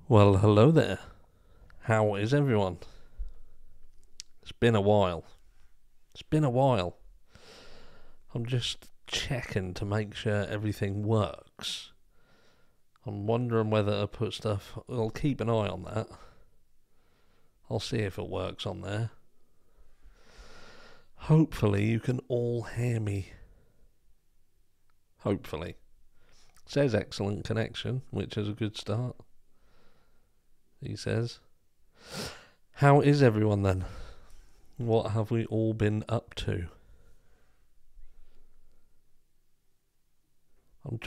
Well, hello there. How is everyone? It's been a while. I'm just checking to make sure everything works. I'm wondering whether to put stuff... I'll keep an eye on that. I'll see if it works on there. Hopefully you can all hear me. Hopefully. It says excellent connection, which is a good start. He says. How is everyone then? What have we all been up to? I'm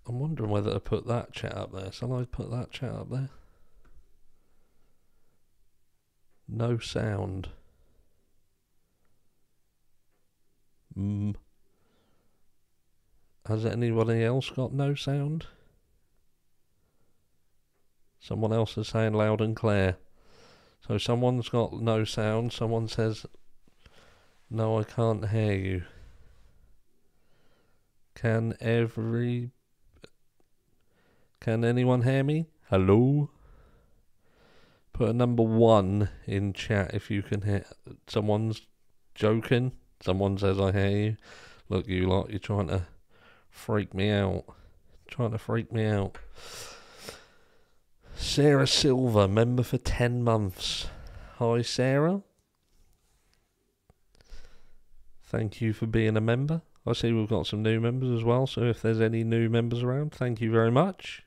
wondering whether to put that chat up there. Shall I put that chat up there? No sound. Has anybody else got no sound? Someone else is saying loud and clear. So someone's got no sound. Someone says, no, I can't hear you. Can anyone hear me? Hello? Put a number 1 in chat if you can hear. Someone's joking. Someone says I hear you. Look, you lot, you're trying to freak me out. Sarah Silver, member for 10 months. Hi, Sarah. Thank you for being a member. I see we've got some new members as well, so if there's any new members around, thank you very much.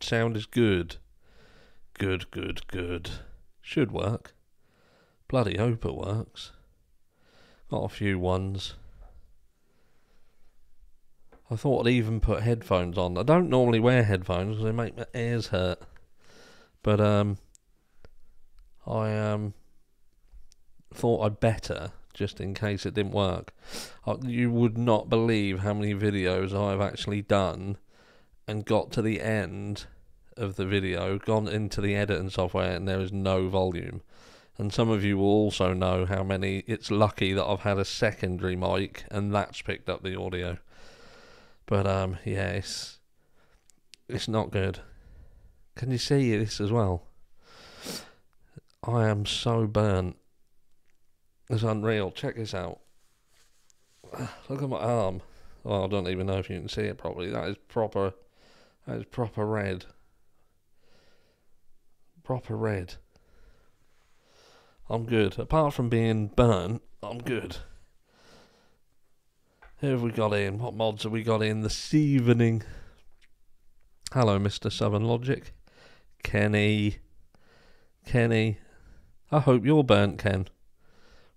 Sound is good. Good. Should work. Bloody hope it works. Got a few ones. I thought I'd even put headphones on. I don't normally wear headphones because they make my ears hurt. But I thought I'd better, just in case it didn't work. You would not believe how many videos I've actually done and got to the end of the video, gone into the editing software, and there is no volume. And some of you will also know how many it's lucky that I've had a secondary mic and that's picked up the audio. But yeah, it's not good. Can you see this as well? I am so burnt. It's unreal. Check this out. Look at my arm. Well, I don't even know if you can see it properly. That is proper red. Proper red. I'm good. Apart from being burnt, I'm good. Who have we got in? What mods have we got in this evening? Hello, Mr. Southern Logic. Kenny. I hope you're burnt, Ken.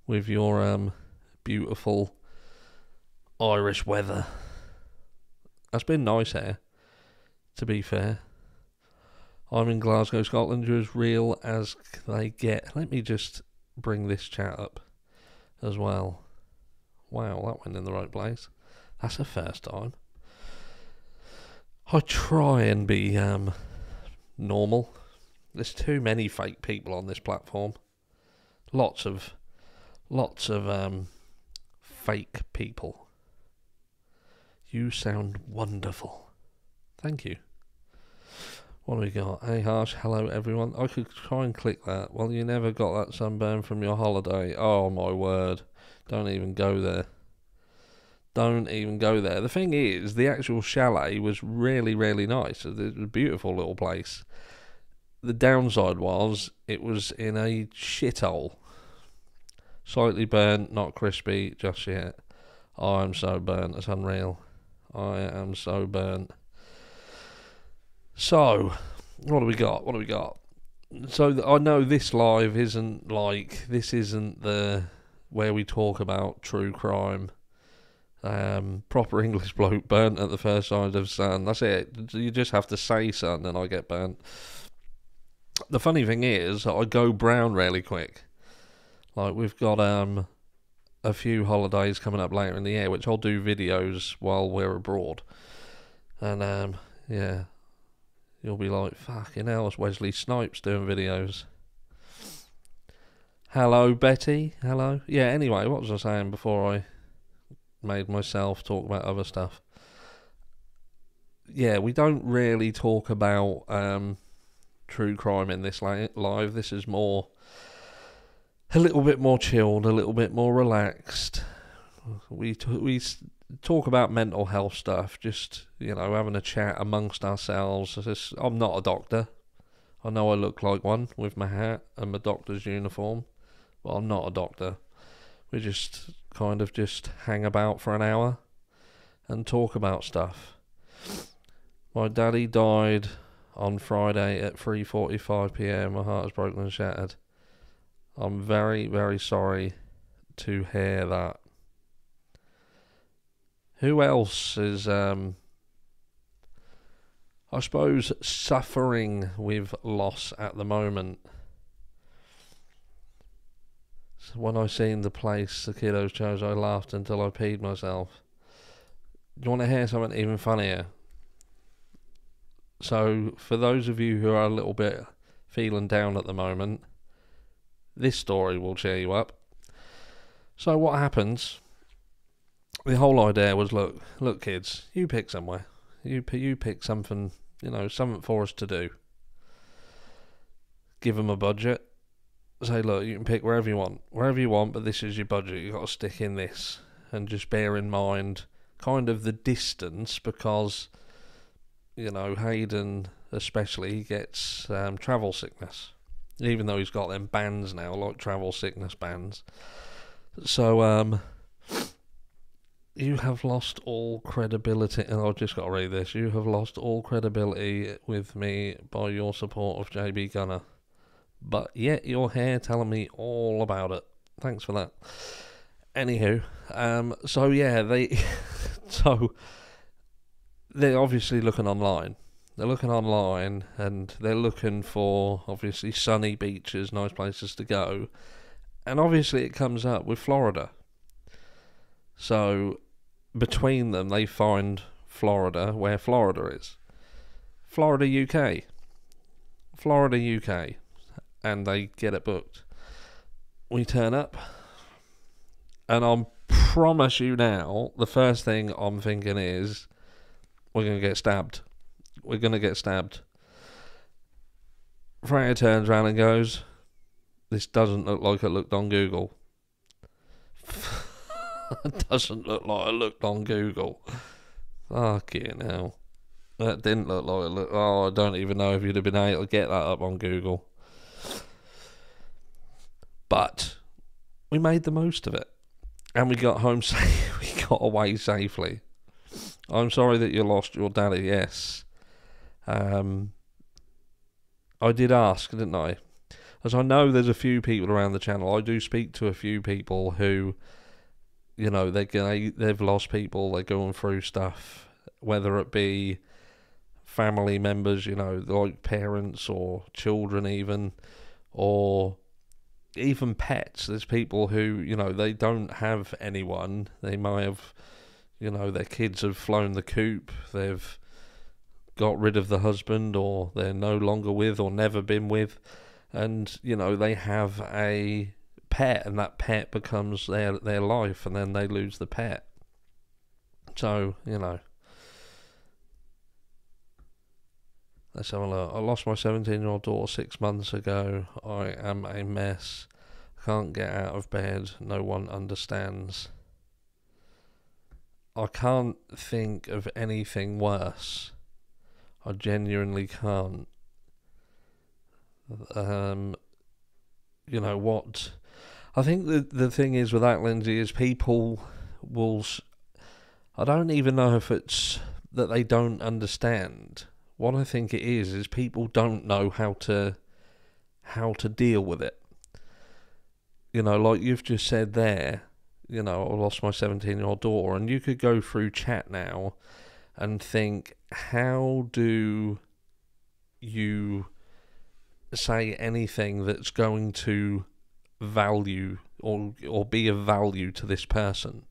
With your beautiful Irish weather. That's been nice here, to be fair. I'm in Glasgow, Scotland. You're as real as they get. Let me just bring this chat up as well. Wow, that went in the right place. That's the first time. I try and be normal. There's too many fake people on this platform. Lots of fake people. You sound wonderful. Thank you. What do we got? Hey, Harsh. Hello, everyone. I could try and click that. Well, you never got that sunburn from your holiday. Oh, my word. Don't even go there. The thing is, the actual chalet was really, really nice. It was a beautiful little place. The downside was, it was in a shithole. Slightly burnt, not crispy just yet. Oh, I'm so burnt. It's unreal. I am so burnt. So, what do we got? So, I know this live isn't the where we talk about true crime. Proper English bloke burnt at the first sign of sun. That's it. You just have to say sun and I get burnt. The funny thing is, I go brown really quick. Like, we've got a few holidays coming up later in the year, which I'll do videos while we're abroad. And yeah, you'll be like, fucking hell, it's Wesley Snipes doing videos. Hello, Betty. Hello. Yeah, anyway, what was I saying before I made myself talk about other stuff? yeah, we don't really talk about true crime in this live. This is more, a little bit more chilled, a little bit more relaxed. We talk about mental health stuff, just, having a chat amongst ourselves. I'm not a doctor. I know I look like one with my hat and my doctor's uniform, but I'm not a doctor. We just kind of just hang about for an hour and talk about stuff. My daddy died on Friday at 3:45 p.m. My heart is broken and shattered. I'm very, very sorry to hear that. Who else is, I suppose, suffering with loss at the moment? So when I seen the place the kiddos chose, I laughed until I peed myself. Do you want to hear something even funnier? So, for those of you who are a little bit feeling down at the moment, this story will cheer you up. So what happens? The whole idea was, look, kids, you pick somewhere. You pick something, something for us to do. Give them a budget. Say, look, you can pick wherever you want, but this is your budget. You've got to stick in this. And just bear in mind kind of the distance, because, Hayden especially gets travel sickness. Even though he's got them bans now, like travel sickness bans. So, you have lost all credibility, and I've just got to read this. You have lost all credibility with me by your support of JB Gunner. But yet you're here telling me all about it. Thanks for that. Anywho, so yeah, they're obviously looking online. They're looking online, and they're looking for, obviously, sunny beaches, nice places to go. And obviously it comes up with Florida. So, between them, they find Florida, where Florida is. Florida, UK. And they get it booked. We turn up, and I promise you now, the first thing I'm thinking is, we're going to get stabbed. Freya turns around and goes, this doesn't look like it looked on Google. It doesn't look like it looked on Google. Fucking hell. That didn't look like it looked. Oh, I don't even know if you'd have been able to get that up on Google. But we made the most of it. And we got home safe. We got away safely. I'm sorry that you lost your daddy, yes. I did ask, didn't I? As I know there's a few people around the channel. I do speak to a few people who, they've lost people. They're going through stuff, whether it be family members, like parents or children even, or even pets. There's people who, they don't have anyone. They might have, their kids have flown the coop. They've got rid of the husband, or they're no longer with, or never been with. And, they have a pet, and that pet becomes their life, and then they lose the pet. So, let's have a look. I lost my 17-year-old daughter 6 months ago. I am a mess. Can't get out of bed. No one understands. I can't think of anything worse. I genuinely can't. What? I think the thing is with that, Lindsay, is people will. I don't even know if it's that they don't understand. What I think it is people don't know how to deal with it. Like you've just said there. I lost my 17-year-old daughter, and you could go through chat now and think, how do you say anything that's going to value or be of value to this person?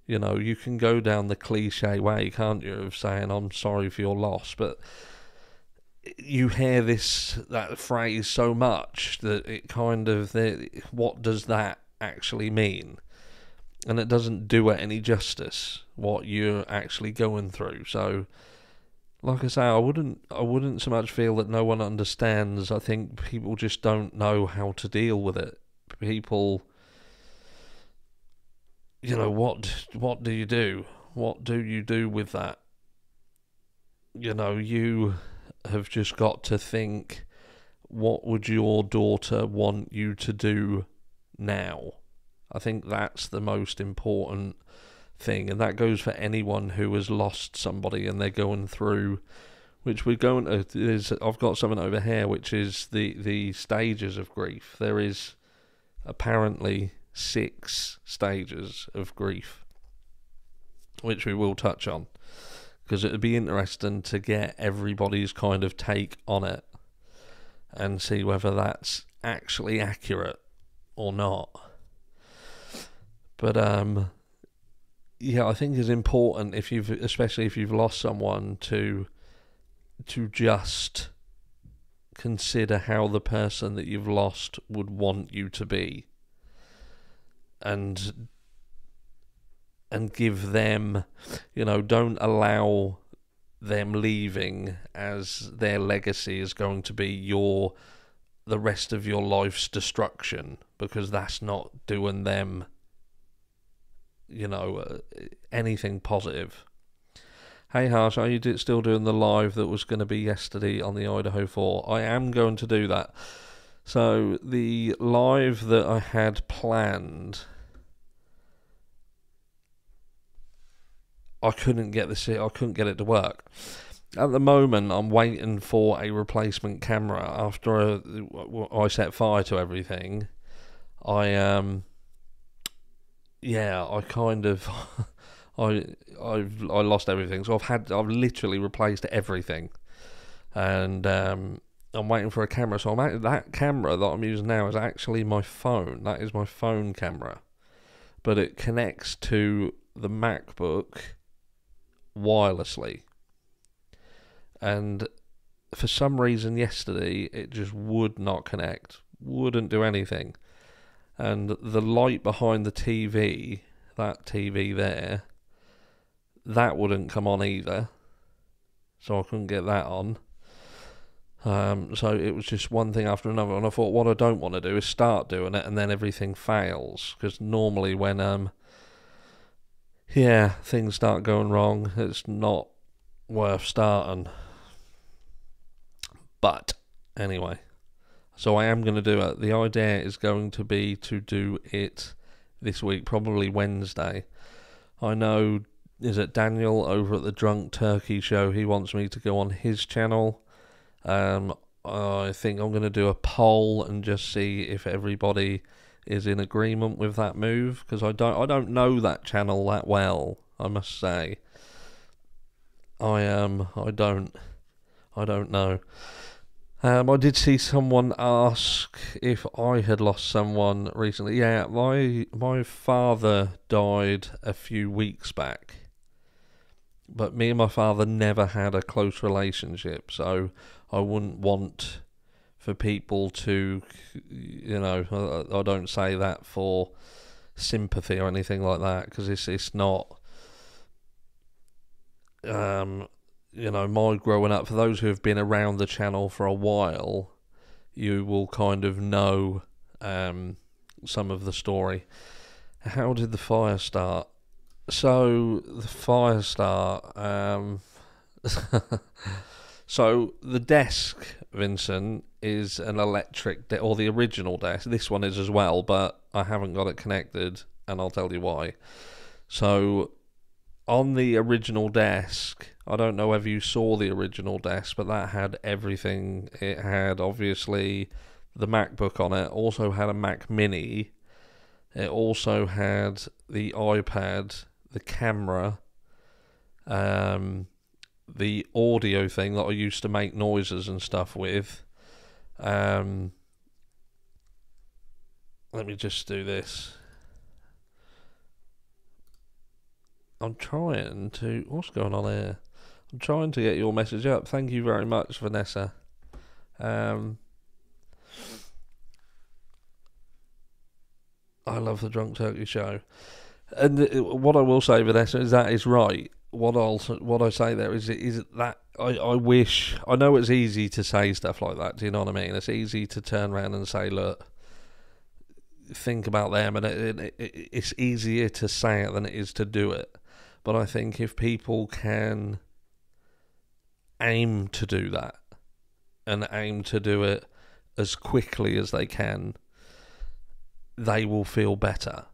You can go down the cliche way, can't you, of saying I'm sorry for your loss, but you hear that phrase so much that it kind of, what does that actually mean? and it doesn't do it any justice what you're actually going through. So, like I say, I wouldn't so much feel that no one understands. I think people just don't know how to deal with it. People, what do you do? What do you do with that? You have just got to think, what would your daughter want you to do now? I think that's the most important thing, and that goes for anyone who has lost somebody and they're going through, which we're going to, I've got something over here, which is the stages of grief. There is apparently 6 stages of grief, which we will touch on, because it would be interesting to get everybody's kind of take on it and see whether that's actually accurate or not. But yeah, I think it's important, especially if you've lost someone, to just consider how the person that you've lost would want you to be, and give them, don't allow them leaving as their legacy is going to be the rest of your life's destruction, because that's not doing them anything positive. Hey Harsh, are you still doing the live that was going to be yesterday on the Idaho 4? I am going to do that. So the live that I had planned, I couldn't get it to work. At the moment, I'm waiting for a replacement camera. After I set fire to everything, I lost everything. So I've literally replaced everything, and I'm waiting for a camera. So that camera that I'm using now is actually my phone. That is my phone camera, but it connects to the MacBook wirelessly, and for some reason yesterday it just would not connect, wouldn't do anything. And the light behind the TV, that TV there, that wouldn't come on either, so I couldn't get that on. So it was just one thing after another, and I thought, what I don't want to do is start doing it and then everything fails, because normally when things start going wrong, it's not worth starting. But anyway, so I am going to do it. The idea is going to be to do it this week, probably Wednesday. I know, is it Daniel over at the Drunk Turkey Show? He wants me to go on his channel. I think I'm going to do a poll and just see if everybody is in agreement with that move, because I don't know that channel that well, I must say. I don't know. I did see someone ask if I had lost someone recently. Yeah, my father died a few weeks back, but me and my father never had a close relationship, so I wouldn't want for people to, I don't say that for sympathy or anything like that, because it's not, my growing up. For those who have been around the channel for a while, you will kind of know some of the story. How did the fire start? So the fire start, so the desk, Vincent, is an electric or the original desk. This one is as well, but I haven't got it connected, and I'll tell you why. So on the original desk, I don't know whether you saw the original desk, but that had everything. It had, obviously, the MacBook on it, also had a Mac Mini, it also had the iPad, the camera, the audio thing that I used to make noises and stuff with. Let me just do this. I'm trying to... What's going on here? I'm trying to get your message up. Thank you very much, Vanessa. I love the Drunk Turkey Show. And what I will say, Vanessa, is that is right. What I say there is that I wish, I know it's easy to say stuff like that. Do you know what I mean? It's easy to turn around and say, look, think about them, and it's easier to say it than it is to do it. But I think if people can aim to do that, and aim to do it as quickly as they can, they will feel better.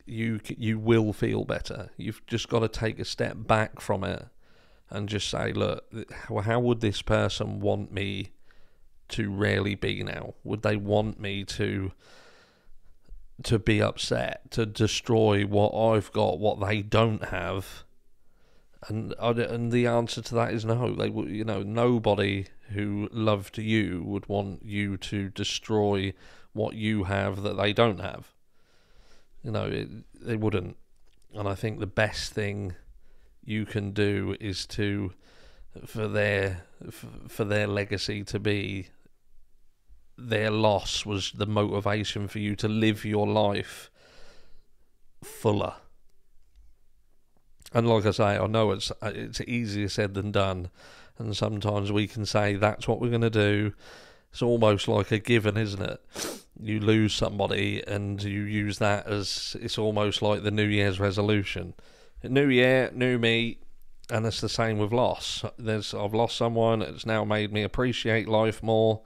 You will feel better. You've just got to take a step back from it and just say, look, how would this person want me to really be now? Would they want me to be upset, to destroy what I've got, what they don't have? And the answer to that is no. They would, nobody who loved you would want you to destroy what you have that they don't have. They wouldn't. And I think the best thing you can do is for their legacy to be, their loss was the motivation for you to live your life fuller. And like I say, I know it's easier said than done, and sometimes we can say that's what we're going to do. It's almost like a given, isn't it? You lose somebody and you use that as, it's almost like the New Year's resolution. New year, new me. And it's the same with loss. I've lost someone, it's now made me appreciate life more,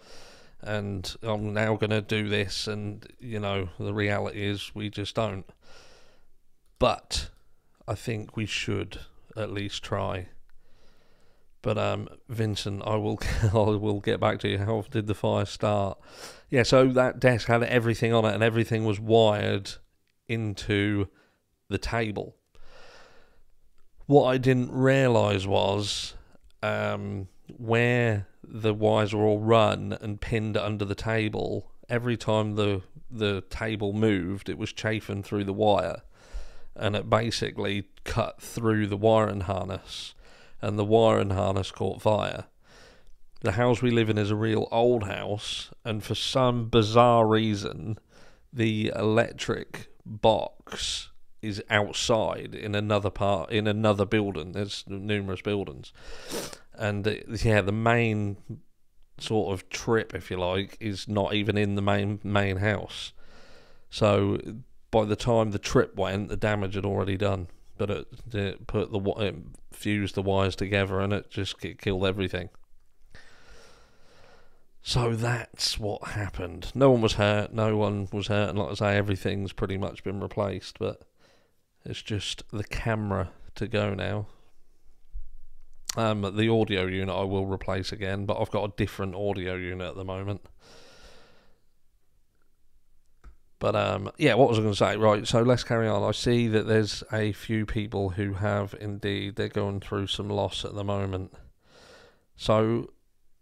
and I'm now going to do this, and the reality is we just don't. But I think we should at least try. But Vincent, I will get back to you. How did the fire start? Yeah, so that desk had everything on it, and everything was wired into the table. What I didn't realise was where the wires were all run and pinned under the table, every time the table moved, it was chafing through the wire, and it basically cut through the wiring harness, and the wiring harness caught fire. The house we live in is a real old house, and for some bizarre reason, the electric box is outside in another building. There's numerous buildings, and the main sort of trip, if you like, is not even in the main house. So by the time the trip went, the damage had already done. But it fused the wires together, and it killed everything. So that's what happened. No one was hurt, and like I say, everything's pretty much been replaced, but it's just the camera to go now. The audio unit I will replace again, but I've got a different audio unit at the moment. But yeah, what was I going to say? Right, so let's carry on. I see that there's a few people who have indeed, they're going through some loss at the moment. So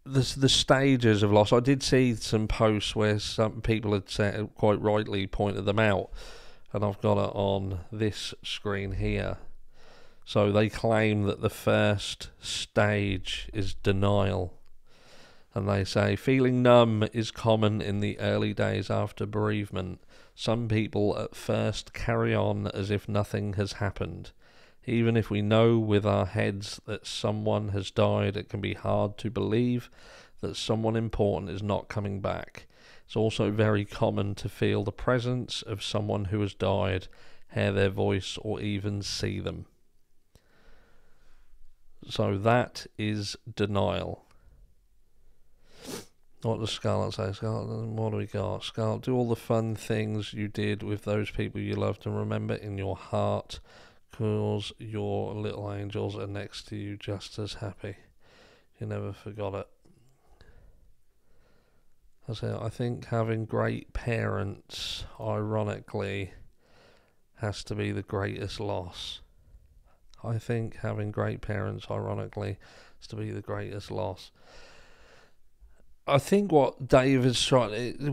the stages of loss, I did see some posts where some people had quite rightly pointed them out, and I've got it on this screen here. So they claim that the first stage is denial. And they say, feeling numb is common in the early days after bereavement. Some people at first carry on as if nothing has happened. Even if we know with our heads that someone has died, it can be hard to believe that someone important is not coming back. It's also very common to feel the presence of someone who has died, hear their voice, or even see them. So that is denial. What does Scarlett say? Scarlett, what do we got? Scarlett, do all the fun things you did with those people you loved and remember in your heart, because your little angels are next to you just as happy. You never forgot it. I think having great parents, ironically, has to be the greatest loss. I think having great parents, ironically, has to be the greatest loss. I think what David's trying,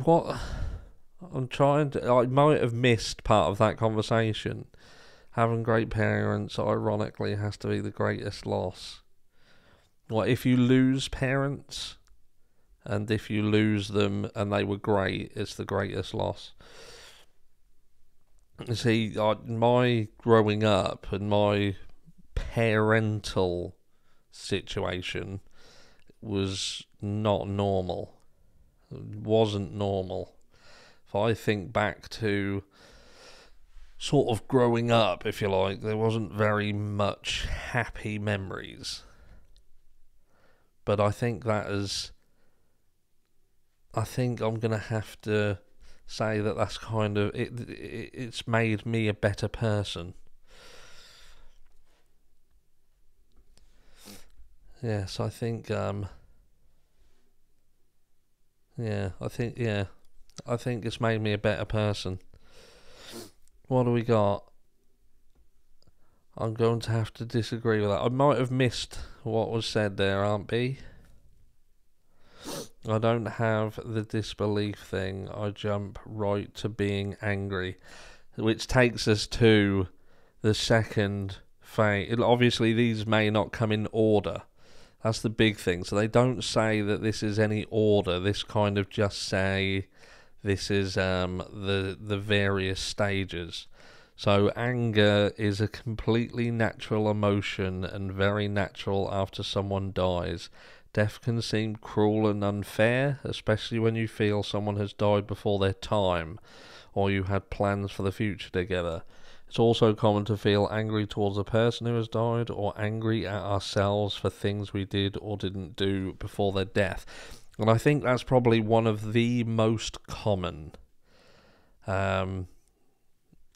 I might have missed part of that conversation. Having great parents, ironically, has to be the greatest loss. What if you lose parents, and if you lose them and they were great, it's the greatest loss. You see, my growing up and my parental situation was not normal. It wasn't normal. If I think back to sort of growing up, if you like, there wasn't very much happy memories. But I think I think I'm going to have to say that that's kind of, it's made me a better person. Yes, I think, I think it's made me a better person. What do we got? I'm going to have to disagree with that. I might have missed what was said there, Aunt B. I don't have the disbelief thing. I jump right to being angry, which takes us to the second phase. Obviously, these may not come in order. That's the big thing. So they don't say that this is any order. This kind of just say this is the various stages. So anger is a completely natural emotion and very natural after someone dies. Death can seem cruel and unfair, especially when you feel someone has died before their time, or you had plans for the future together. It's also common to feel angry towards a person who has died, or angry at ourselves for things we did or didn't do before their death. And I think that's probably one of the most common.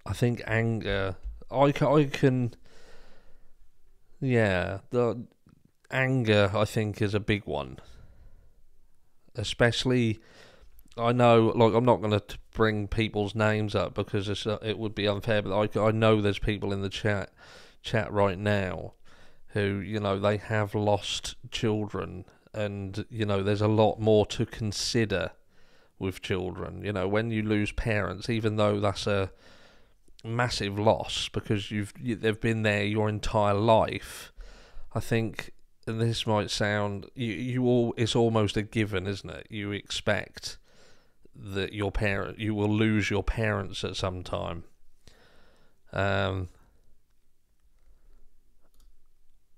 I think anger, I can, the anger, I think, is a big one. Especially, I know, like, I'm not going to bring people's names up because it would be unfair, but I know there's people in the chat right now who, you know, they have lost children, and, you know, there's a lot more to consider with children. You know, when you lose parents, even though that's a massive loss because they've been there your entire life, I think, and this might sound, it's almost a given, isn't it? You expect that you will lose your parents at some time.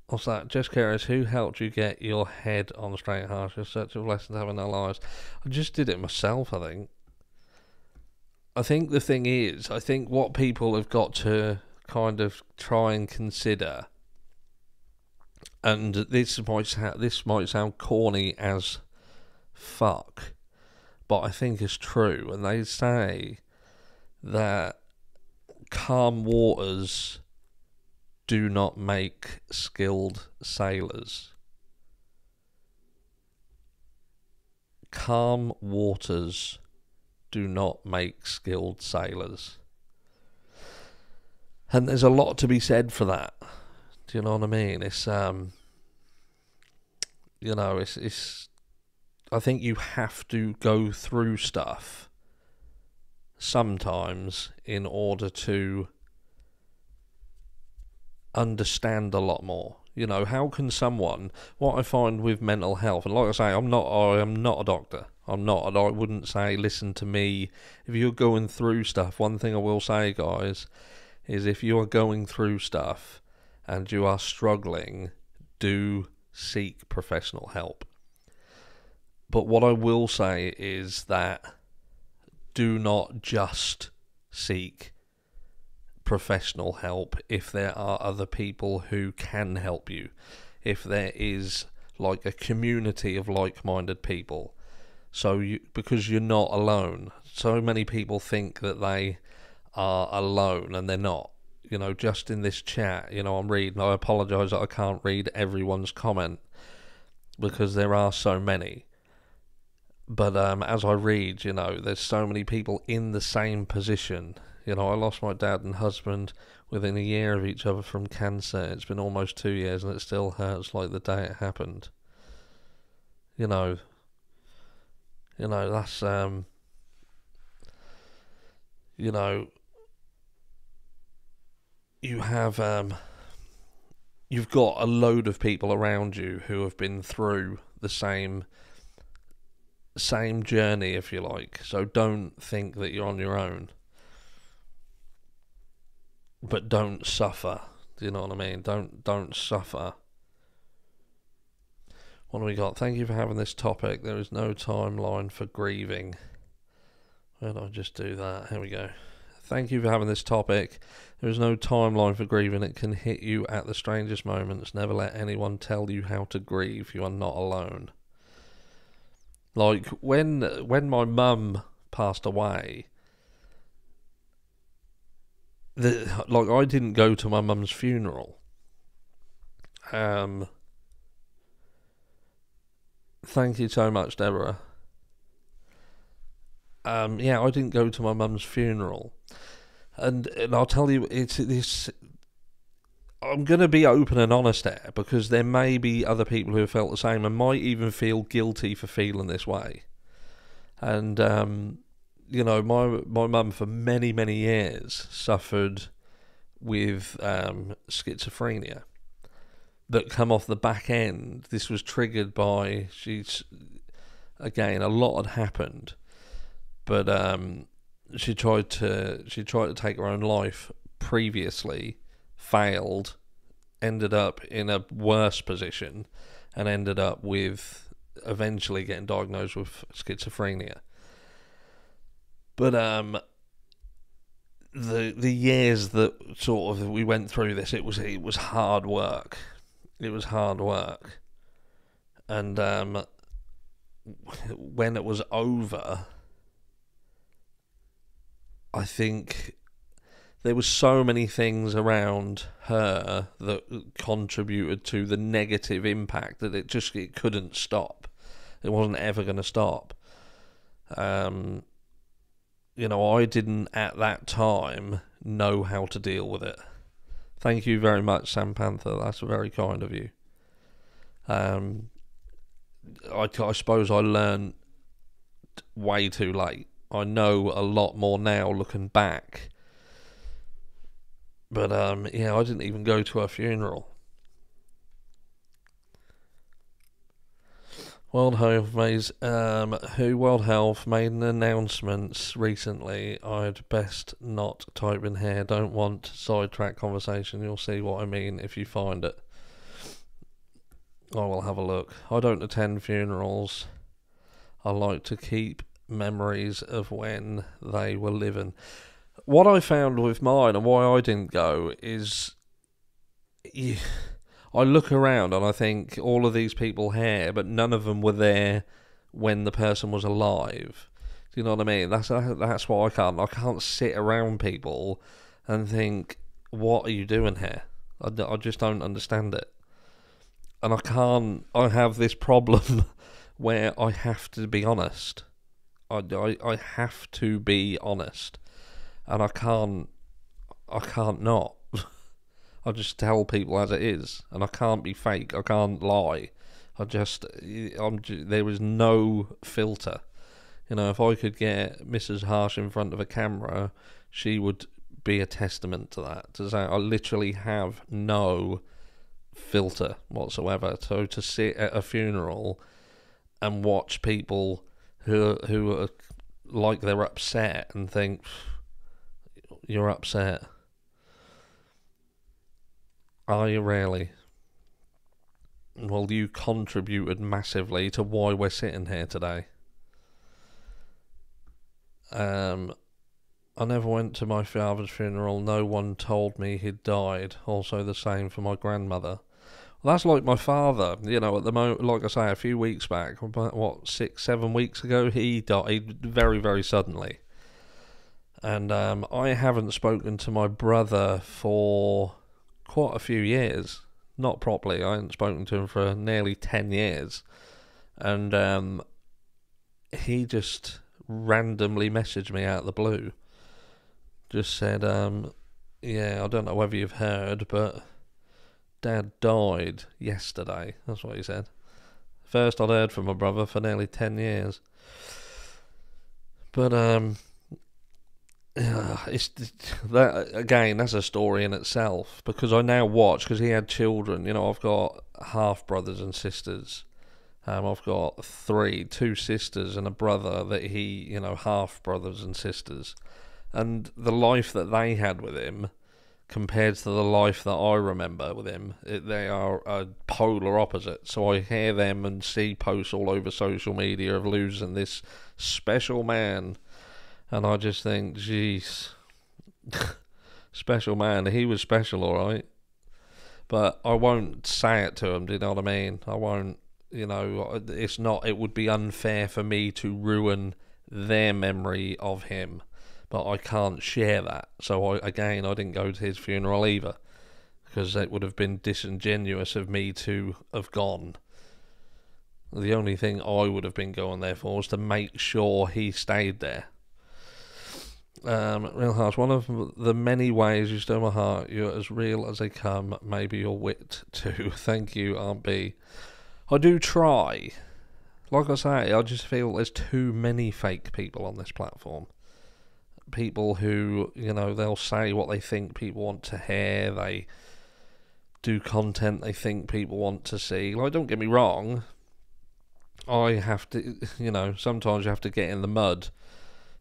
What's that? Just curious, who helped you get your head on straight? Harsh, you're such a blessing to have in our lives. I just did it myself, I think. I think the thing is, I think what people have got to kind of try and consider, and this might sound corny as fuck, but I think it's true. And they say that calm waters do not make skilled sailors. Calm waters do not make skilled sailors. And there's a lot to be said for that. Do you know what I mean? It's you know, it's I think you have to go through stuff sometimes in order to understand a lot more. You know, how can someone, what I find with mental health, and like I say, I am not a doctor. I'm not, and I wouldn't say listen to me. If you're going through stuff, one thing I will say, guys, is if you are going through stuff and you are struggling, do seek professional help. But what I will say is that do not just seek professional help if there are other people who can help you. If there is like a community of like-minded people. Because you're not alone. So many people think that they are alone and they're not. You know, just in this chat, you know, I'm reading, I apologise that I can't read everyone's comment because there are so many. But as I read, you know, there's so many people in the same position. You know, I lost my dad and husband within a year of each other from cancer. It's been almost 2 years and it still hurts like the day it happened. You know, that's, you know, you have, you've got a load of people around you who have been through the same journey, if you like. So don't think that you're on your own. but don't suffer. Do you know what I mean? Don't suffer. What do we got? Thank you for having this topic. There is no timeline for grieving. Why don't I just do that? Here we go. Thank you for having this topic. There is no timeline for grieving. It can hit you at the strangest moments. Never let anyone tell you how to grieve. You are not alone. Like, when my mum passed away, I didn't go to my mum's funeral. Thank you so much, Deborah. I didn't go to my mum's funeral, and I'll tell you, it's this. I'm gonna be open and honest there, because there may be other people who have felt the same and might even feel guilty for feeling this way. And my mum for many years suffered with schizophrenia that come off the back end. This was triggered by a lot had happened, but she tried to take her own life previously, failed, ended up in a worse position, and ended up with eventually getting diagnosed with schizophrenia. But the years that sort of we went through this, it was hard work. It was hard work, and when it was over, I think there was so many things around her that contributed to the negative impact that it couldn't stop. It wasn't ever going to stop. I didn't at that time know how to deal with it. Thank you very much, Sam Panther. That's very kind of you. I suppose I learned way too late. I know a lot more now looking back. But I didn't even go to her funeral. World Health made an announcement recently. I'd best not type in here. Don't want sidetrack conversation. You'll see what I mean if you find it. I will have a look. I don't attend funerals. I like to keep memories of when they were living. What I found with mine and why I didn't go is, I look around and I think all of these people here, but none of them were there when the person was alive. Do you know what I mean? That's why I can't sit around people and think, what are you doing here? I just don't understand it. And I have this problem where I have to be honest. I have to be honest. And I can't not. I just tell people as it is, and I can't be fake. I can't lie. There is no filter. If I could get Mrs. Harsh in front of a camera, she would be a testament to that. To say I literally have no filter whatsoever. So to sit at a funeral and watch people who are like they're upset and think, you're upset. Are you really? Well, you contributed massively to why we're sitting here today. I never went to my father's funeral. No one told me he'd died. Also the same for my grandmother. Well, that's like my father. At the moment, like I say, a few weeks back, 6-7 weeks ago, he died very, very suddenly. And I haven't spoken to my brother for quite a few years. Not properly. I haven't spoken to him for nearly 10 years. And he just randomly messaged me out of the blue. Just said, I don't know whether you've heard, but Dad died yesterday. That's what he said. First I'd heard from my brother for nearly 10 years. But it's that again. That's a story in itself, because I now watch, because he had children. I've got half brothers and sisters. I've got two sisters and a brother that he, half brothers and sisters, and the life that they had with him compared to the life that I remember with him. They are a polar opposite. So I hear them and see posts all over social media of losing this special man, and I just think, jeez, special man. He was special, all right, but I won't say it to him. Do you know what I mean? I won't. You know, it's not. It would be unfair for me to ruin their memory of him, but I can't share that. So I didn't go to his funeral either, because it would have been disingenuous of me to have gone. The only thing I would have been going there for was to make sure he stayed there. Real harsh. One of the many ways you stole my heart. You're as real as they come. Maybe your wit too. Thank you, Aunt B. I do try. Like I say, I just feel there's too many fake people on this platform. People who, you know, they'll say what they think people want to hear. They do content they think people want to see. Like, don't get me wrong. I have to, you know, sometimes you have to get in the mud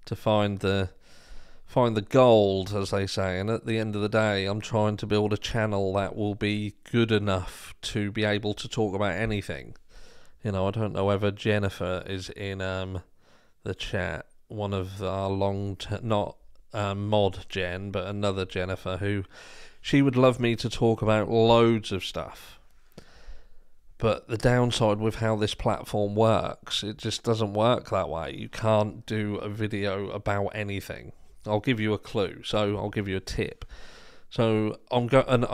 to find the gold, as they say. And at the end of the day, I'm trying to build a channel that will be good enough to be able to talk about anything. You know, I don't know whether Jennifer is in the chat. One of our not mod Jen, but another Jennifer, who she would love me to talk about loads of stuff. But the downside with how this platform works, it just doesn't work that way. You can't do a video about anything. I'll give you a clue. So I'll give you a tip. So I'm going.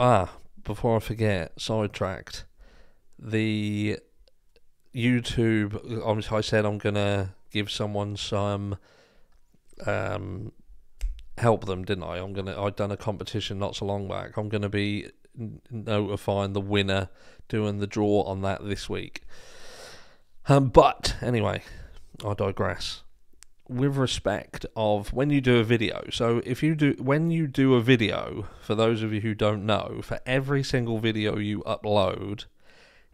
Before I forget, sidetracked. The YouTube. I said I'm gonna give someone some. Help them, didn't I? I'd done a competition not so long back. I'm gonna be notifying the winner, doing the draw on that this week. But anyway, I digress. With respect of when you do a video, so when you do a video, for those of you who don't know, for every single video you upload,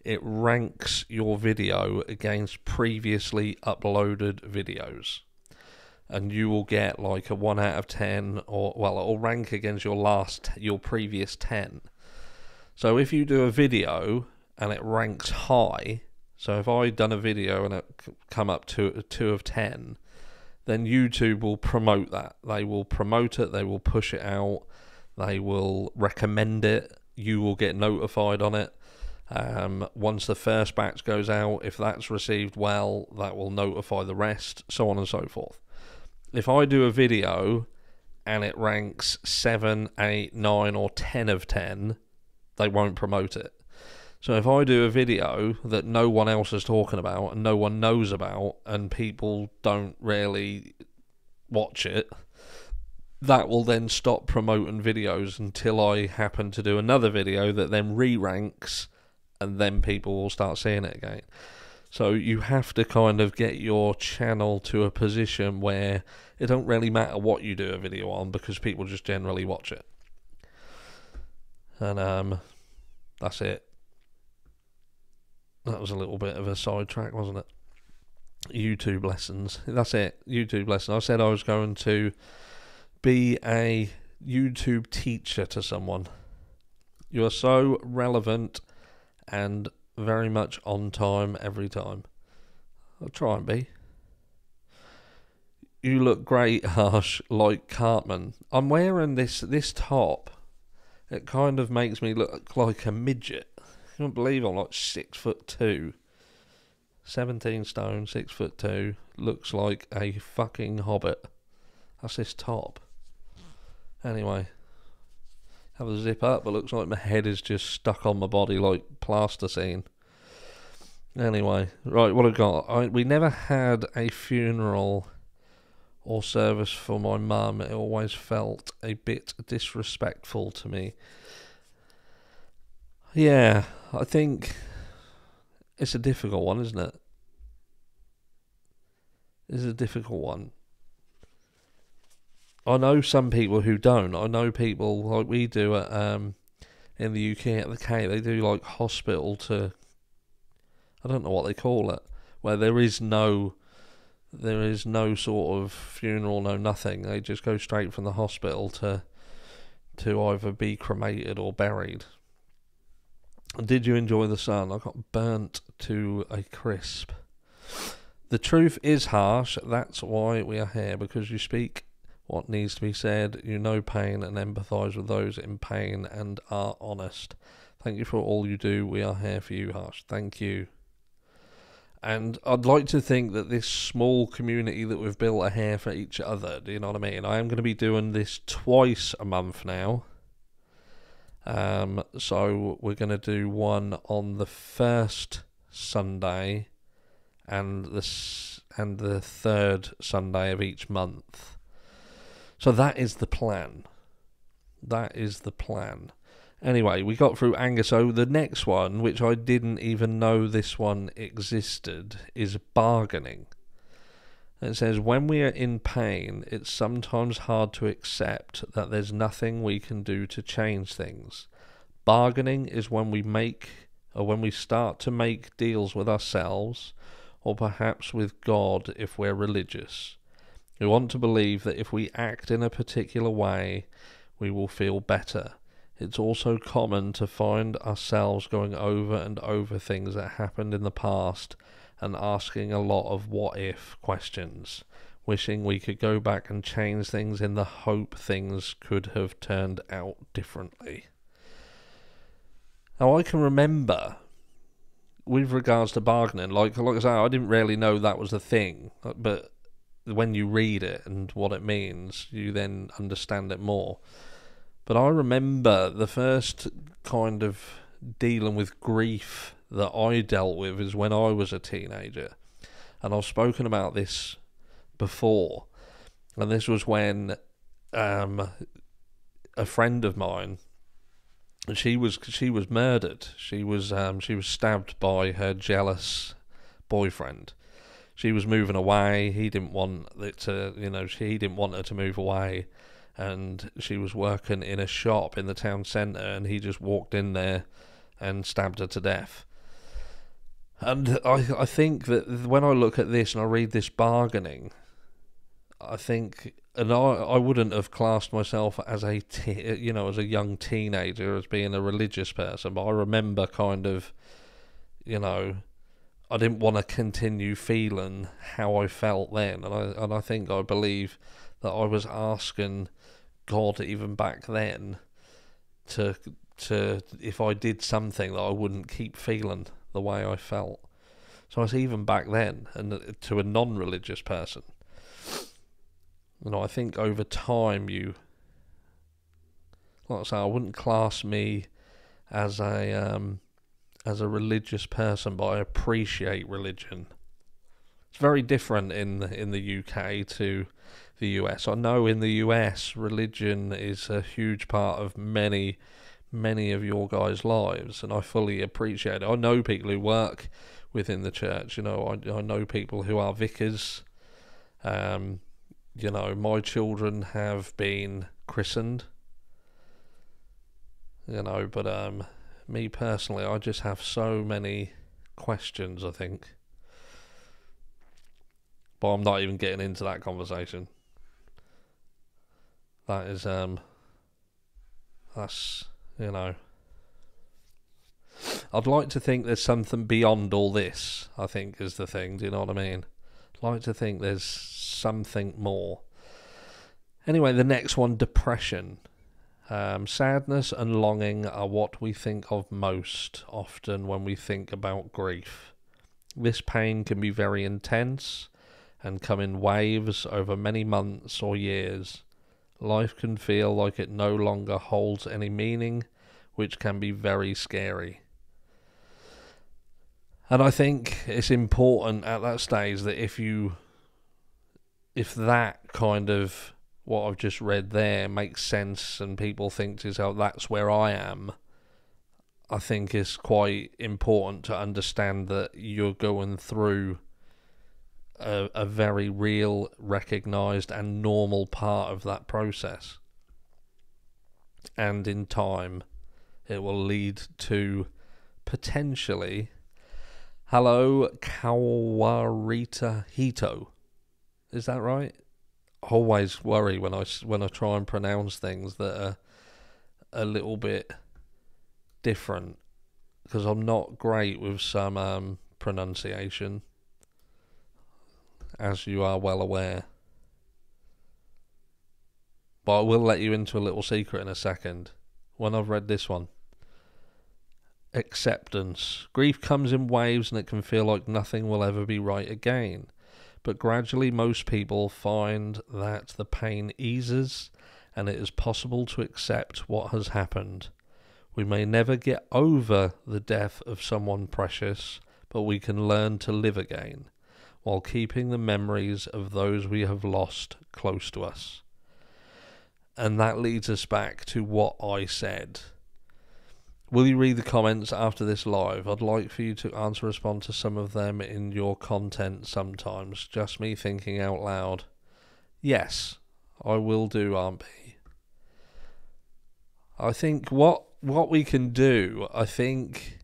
it ranks your video against previously uploaded videos. And you will get like a 1 out of 10, or well, it'll rank against your previous 10. So if you do a video and it ranks high, so if I done a video and it come up to a 2 of 10, then YouTube will promote that. They will promote it, they will push it out, they will recommend it, you will get notified on it. Once the first batch goes out, if that's received well, that will notify the rest, so on and so forth. If I do a video and it ranks 7, 8, 9 or 10 of 10, they won't promote it. So if I do a video that no one else is talking about and no one knows about and people don't really watch it, that will then stop promoting videos until I happen to do another video that then re-ranks, and then people will start seeing it again. So you have to kind of get your channel to a position where it don't really matter what you do a video on, because people just generally watch it. And that's it. That was a little bit of a sidetrack, wasn't it? YouTube lessons. That's it. YouTube lessons. I said I was going to be a YouTube teacher to someone. You are so relevant and very much on time every time. I'll try and be. You look great, Harsh, like Cartman. I'm wearing this top. It kind of makes me look like a midget. I can't believe I'm like 6'2", 17 stone, 6'2". Looks like a fucking hobbit. That's this top. Anyway, have a zip up, but looks like my head is just stuck on my body like plasticine. Anyway, right, what I got? We never had a funeral or service for my mum. It always felt a bit disrespectful to me. Yeah, I think it's a difficult one, isn't it? It's a difficult one. I know some people who don't. I know people like we do at in the UK at the K. They do like hospital to, I don't know what they call it, where there is no sort of funeral, no nothing. They just go straight from the hospital to to either be cremated or buried. Did you enjoy the sun? I got burnt to a crisp. The truth is harsh. That's why we are here, because you speak what needs to be said. You know pain and empathise with those in pain and are honest. Thank you for all you do. We are here for you, Harsh. Thank you. And I'd like to think that this small community that we've built are here for each other. Do you know what I mean? I am going to be doing this twice a month now. So we're going to do one on the first Sunday and the third Sunday of each month. So that is the plan. That is the plan. Anyway, we got through anger. So the next one, which I didn't even know this one existed, is bargaining. It says, when we are in pain, it's sometimes hard to accept that there's nothing we can do to change things. Bargaining is when we start to make deals with ourselves, or perhaps with God if we're religious. We want to believe that if we act in a particular way, we will feel better. It's also common to find ourselves going over and over things that happened in the past and asking a lot of what-if questions, wishing we could go back and change things in the hope things could have turned out differently. Now, I can remember, with regards to bargaining, like I say, I didn't really know that was a thing, but when you read it and what it means, you then understand it more. But I remember the first kind of dealing with grief that I dealt with is when I was a teenager. And I've spoken about this before. And this was when a friend of mine, she was murdered. She was stabbed by her jealous boyfriend. She was moving away. He didn't want it to, he didn't want her to move away. And she was working in a shop in the town centre, and he just walked in there and stabbed her to death. And I think that when I look at this and I read this bargaining, I think, and I wouldn't have classed myself as as a young teenager as being a religious person, but I remember kind of, I didn't want to continue feeling how I felt then, and I believe that I was asking God even back then to if I did something that I wouldn't keep feeling the way I felt. So I was even back then, and to a non-religious person. I think over time like I say, I wouldn't class me as a religious person, but I appreciate religion. It's very different in the UK to the US. I know in the US, religion is a huge part of many of your guys' lives, and I fully appreciate it. I know people who work within the church. I know people who are vicars. My children have been christened. But me personally, I just have so many questions, I think. But I'm not even getting into that conversation. That is, that's, I'd like to think there's something beyond all this, I think, is the thing. Do you know what I mean? I'd like to think there's something more. Anyway, the next one, depression. Sadness and longing are what we think of most often when we think about grief. This pain can be very intense and come in waves over many months or years. Life can feel like it no longer holds any meaning, which can be very scary. And I think it's important at that stage that if that kind of what I've just read there makes sense and people think to themselves, that's where I am, I think it's quite important to understand that you're going through a very real, recognised and normal part of that process. And in time, it will lead to potentially, hello, Kawarita Hito. Is that right? I always worry when I try and pronounce things that are a little bit different because I'm not great with some pronunciation, as you are well aware. But I will let you into a little secret in a second when I've read this one. Acceptance. Grief comes in waves and it can feel like nothing will ever be right again. But gradually most people find that the pain eases and it is possible to accept what has happened. We may never get over the death of someone precious, but we can learn to live again, while keeping the memories of those we have lost close to us. And that leads us back to what I said. Will you read the comments after this live? I'd like for you to answer and respond to some of them in your content sometimes. Just me thinking out loud. Yes, I will do, Aunt B. I think what we can do, I think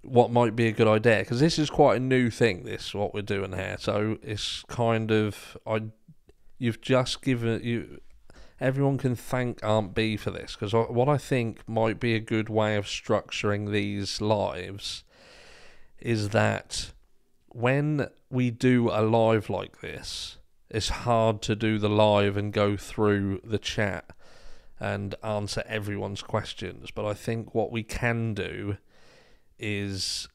what might be a good idea, because this is quite a new thing, this, what we're doing here. So it's kind of, you've just given, everyone can thank Aunt B for this, because what I think might be a good way of structuring these lives is that when we do a live like this, it's hard to do the live and go through the chat and answer everyone's questions. But I think what we can do is,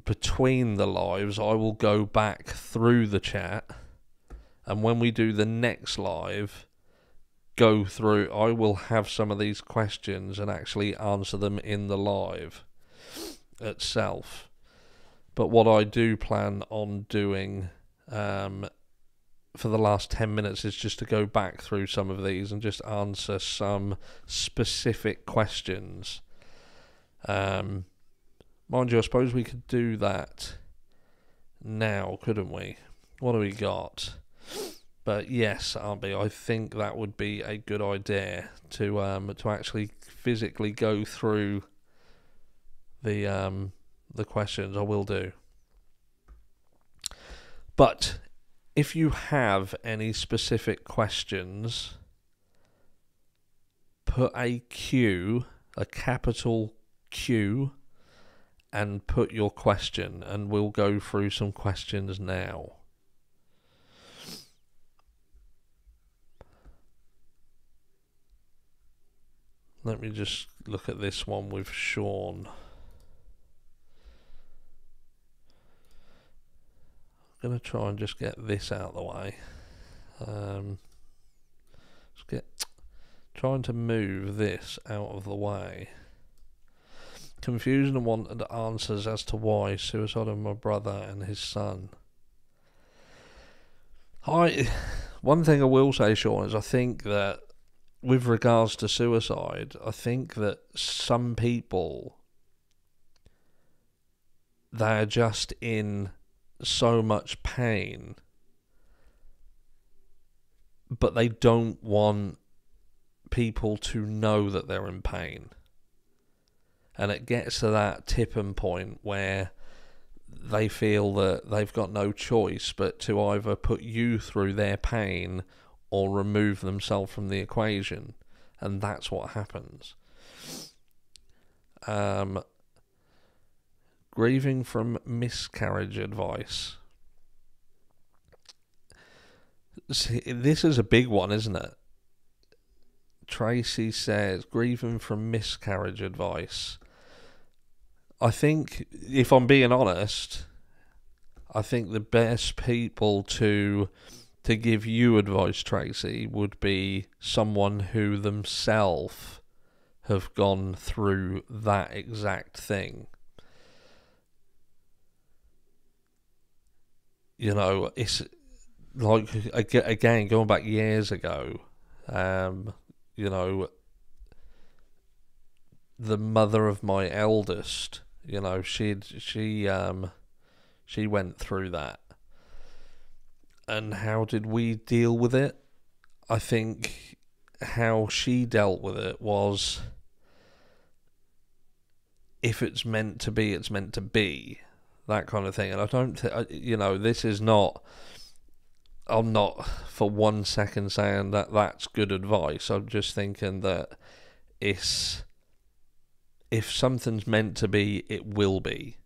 between the lives, I will go back through the chat, and when we do the next live, go through, I will have some of these questions and actually answer them in the live itself. But what I do plan on doing for the last 10 minutes is just to go back through some of these and just answer some specific questions. Mind you, I suppose we could do that now, couldn't we? What do we got? But yes, Aunt B, I think that would be a good idea to actually physically go through the questions. I will do. But if you have any specific questions, put a Q, a capital Q, and put your question, and we'll go through some questions now. Let me just look at this one with Sean. I'm going to try and just get this out of the way. Trying to move this out of the way. Confusion and wanted answers as to why suicide of my brother and his son. One thing I will say, Sean, is I think that with regards to suicide, I think that some people, they're just in so much pain, but they don't want people to know that they're in pain. And it gets to that tipping point where they feel that they've got no choice but to either put you through their pain or remove themselves from the equation. And that's what happens. Grieving from miscarriage advice. See, this is a big one, isn't it? Tracy says, grieving from miscarriage advice. I think, if I'm being honest, I think the best people to give you advice, Tracy, would be someone who themselves have gone through that exact thing. You know, it's like, again, going back years ago, you know, the mother of my eldest, you know, she went through that. And how did we deal with it? I think how she dealt with it was, if it's meant to be, it's meant to be. That kind of thing. And I don't think, you know, this is not, I'm not for 1 second saying that that's good advice. I'm just thinking that it's, if something's meant to be, it will be.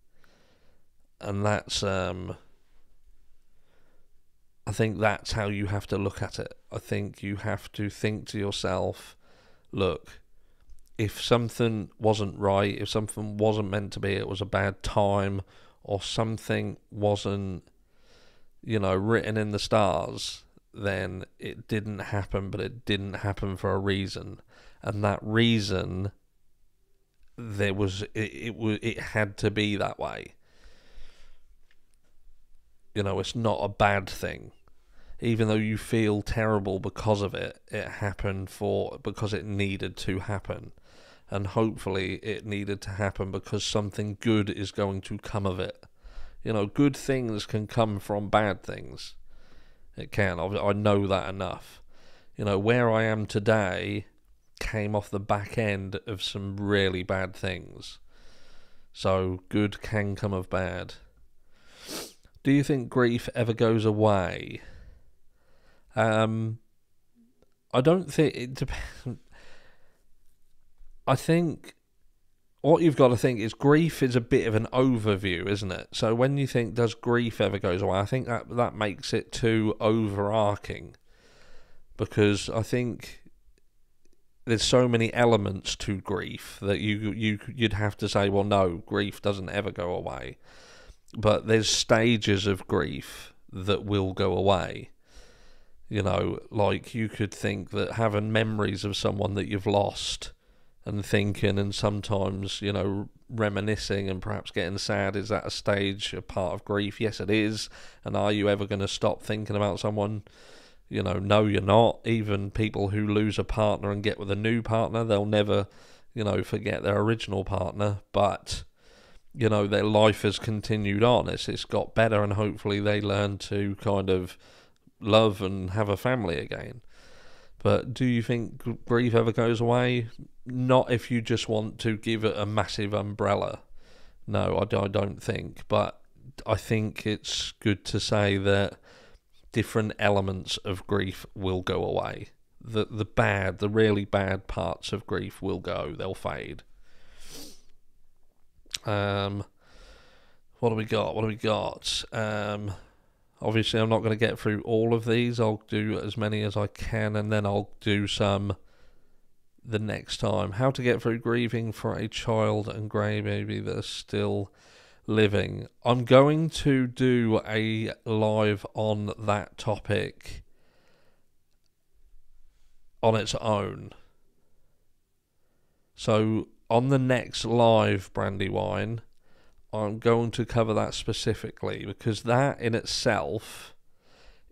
And that's, I think that's how you have to look at it. I think you have to think to yourself, look, if something wasn't right, if something wasn't meant to be, it was a bad time, or something wasn't, written in the stars, then it didn't happen, but it didn't happen for a reason. And that reason, it had to be that way. It's not a bad thing. Even though you feel terrible because of it, it happened because it needed to happen. And hopefully it needed to happen because something good is going to come of it. Good things can come from bad things. It can. I know that enough. Where I am today came off the back end of some really bad things. So good can come of bad. Do you think grief ever goes away? I don't think it depends. I think what you've got to think is grief is a bit of an overview, isn't it? So when you think, does grief ever goes away, I think that makes it too overarching, because I think there's so many elements to grief that you'd have to say, well, no, grief doesn't ever go away. But there's stages of grief that will go away. Like you could think that having memories of someone that you've lost and thinking and sometimes, reminiscing and perhaps getting sad, is that a stage, a part of grief? Yes, it is. And are you ever going to stop thinking about someone? No, you're not. Even people who lose a partner and get with a new partner, they'll never, forget their original partner. But, their life has continued on. It's got better, and hopefully they learn to kind of love and have a family again. But do you think grief ever goes away? Not if you just want to give it a massive umbrella. No, I don't think. But I think it's good to say that different elements of grief will go away. The really bad parts of grief will go. They'll fade. What do we got? Obviously, I'm not going to get through all of these. I'll do as many as I can, and then I'll do some the next time. How to get through grieving for a child and grey baby that are still living. I'm going to do a live on that topic on its own. So on the next live, Brandywine, I'm going to cover that specifically, because that in itself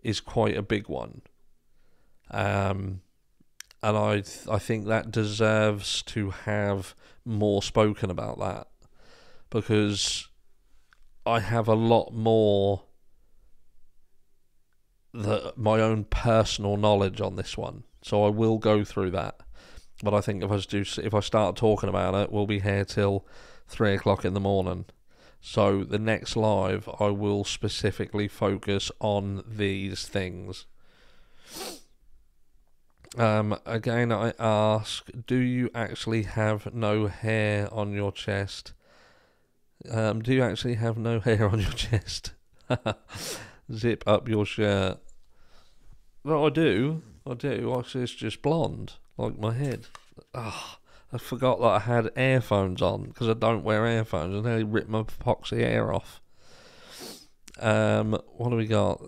is quite a big one. And I think that deserves to have more spoken about that, because I have a lot more my own personal knowledge on this one. So I will go through that. But I think if I start talking about it, we'll be here till 3 o'clock in the morning. So the next live, I will specifically focus on these things. Again, I ask, do you actually have no hair on your chest? Do you actually have no hair on your chest? Zip up your shirt. Well, I do. Actually, it's just blonde, like my head. I forgot that I had earphones on, because I don't wear earphones. I nearly ripped my epoxy hair off. What do we got?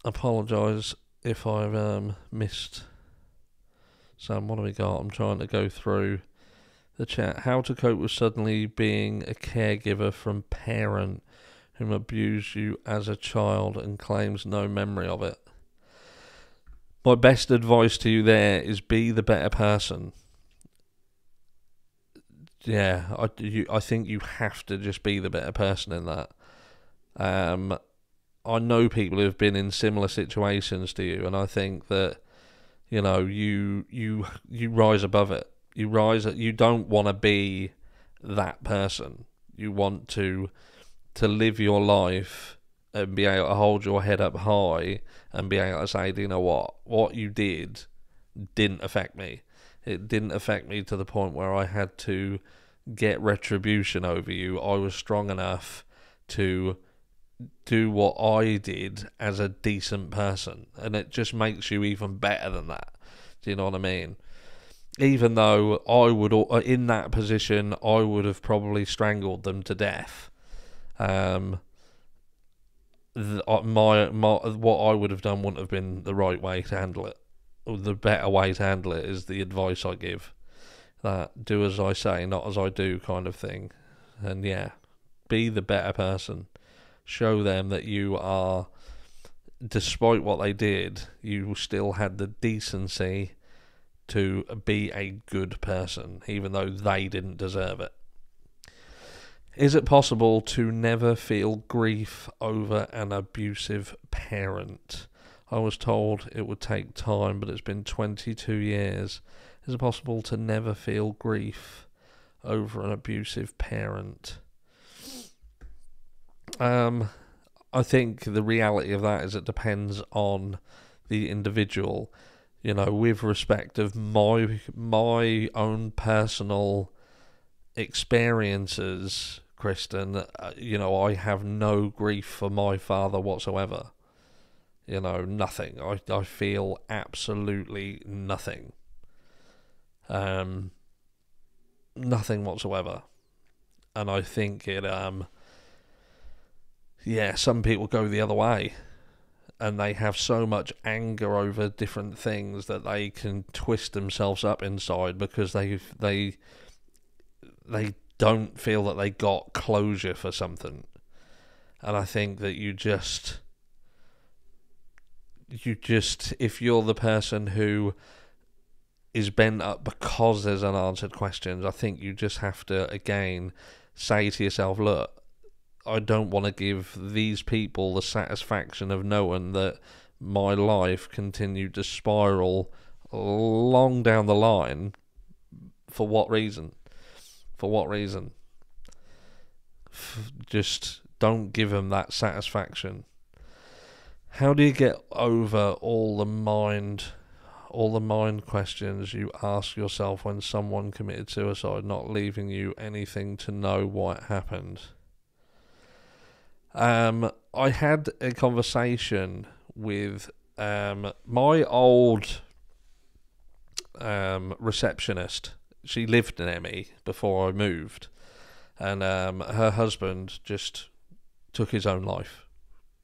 Apologise if I've missed some. What do we got? I'm trying to go through the chat. How to cope with suddenly being a caregiver from parent whom abused you as a child and claims no memory of it. My best advice to you there is be the better person. Yeah, I think you have to just be the better person in that. I know people who have been in similar situations to you, and I think that, you rise above it. You don't want to be that person. You want to live your life and be able to hold your head up high and be able to say, do you know what you did didn't affect me. It didn't affect me to the point where I had to get retribution over you. I was strong enough to do what I did as a decent person, and it just makes you even better than that. Do you know what I mean? Even though I would, in that position, I would have probably strangled them to death. What I would have done wouldn't have been the right way to handle it. The better way to handle it is the advice I give. That do as I say, not as I do kind of thing. And yeah, be the better person. Show them that you are, despite what they did, you still had the decency to be a good person, even though they didn't deserve it. Is it possible to never feel grief over an abusive parent? I was told it would take time, but it's been 22 years. Is it possible to never feel grief over an abusive parent? I think the reality of that is it depends on the individual. You know, with respect of my own personal experiences, Kristen, you know, I have no grief for my father whatsoever. You know, nothing. I feel absolutely nothing. Nothing whatsoever. And I think it, some people go the other way. And they have so much anger over different things that they can twist themselves up inside because they don't feel that they got closure for something. And I think that you just if you're the person who is bent up because there's unanswered questions, I think you just have to again say to yourself, look, I don't want to give these people the satisfaction of knowing that my life continued to spiral long down the line. For what reason? For what reason? Just don't give them that satisfaction. How do you get over all the mind questions you ask yourself when someone committed suicide, not leaving you anything to know what happened? I had a conversation with my old receptionist. She lived near me before I moved, and her husband just took his own life.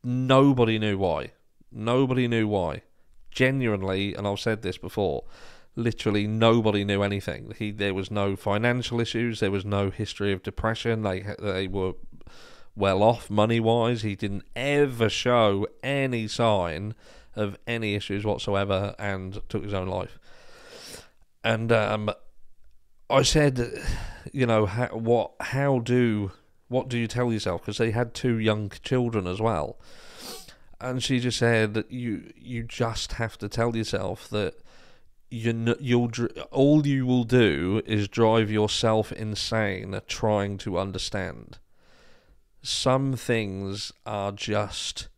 Nobody knew why. Nobody knew why. Genuinely, and I've said this before, literally nobody knew anything. There was no financial issues. There was no history of depression. They were well off money-wise. He didn't ever show any sign of any issues whatsoever and took his own life. And I said, you know, what do you tell yourself? Because they had 2 young children as well. And she just said that you just have to tell yourself that all you will do is drive yourself insane trying to understand. Some things are just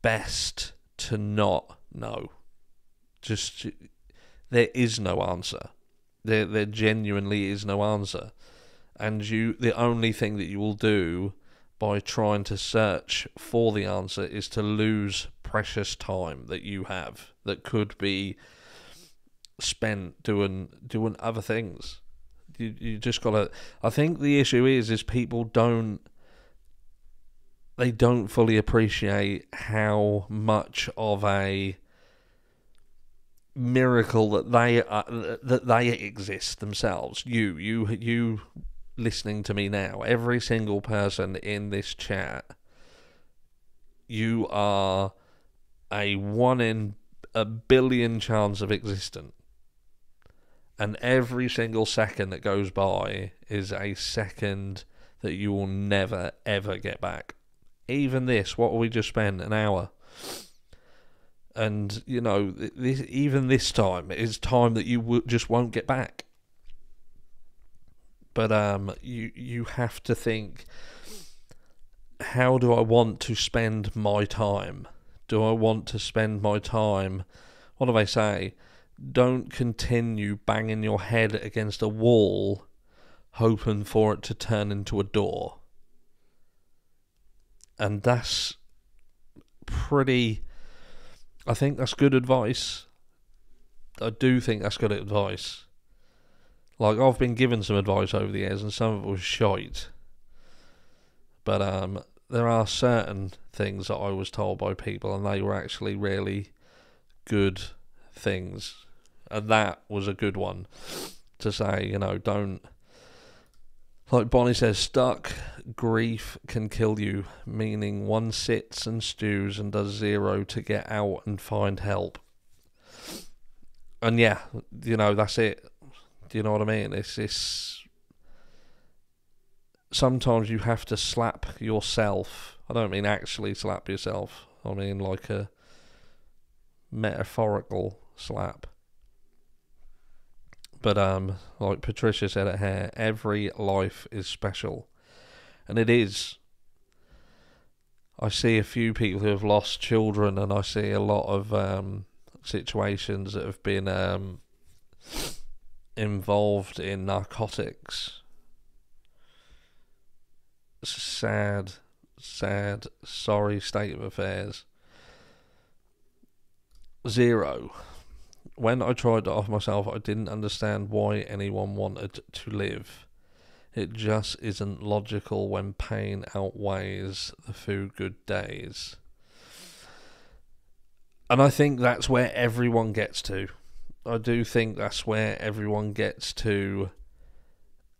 best to not know. Just there is no answer. There genuinely is no answer. And the only thing that you will do by trying to search for the answer is to lose precious time that you have that could be spent doing other things. You just gotta. I think the issue is people don't fully appreciate how much of a miracle that they exist themselves. You listening to me now, every single person in this chat, you are a 1 in a billion chance of existence. And every single second that goes by is a second that you will never, ever get back. Even this, what we just spent, an hour. And, you know, even this time is time that you just won't get back. But you have to think, how do I want to spend my time? Do I want to spend my time? What do they say? Don't continue banging your head against a wall hoping for it to turn into a door. And that's pretty... I think that's good advice. I do think that's good advice. Like, I've been given some advice over the years, and some of it was shite. But there are certain things that I was told by people, and they were actually really good things. And that was a good one to say, you know, don't... Like Bonnie says, stuck grief can kill you, meaning one sits and stews and does zero to get out and find help. And yeah, you know, that's it. Do you know what I mean? It's sometimes you have to slap yourself. I don't mean actually slap yourself. I mean like a metaphorical slap. But like Patricia said at Hair, every life is special. And it is. I see a few people who have lost children, and I see a lot of situations that have been involved in narcotics. It's a sad, sorry state of affairs. Zero. When I tried to offer myself, I didn't understand why anyone wanted to live. It just isn't logical when pain outweighs the few good days. And I think that's where everyone gets to. I do think that's where everyone gets to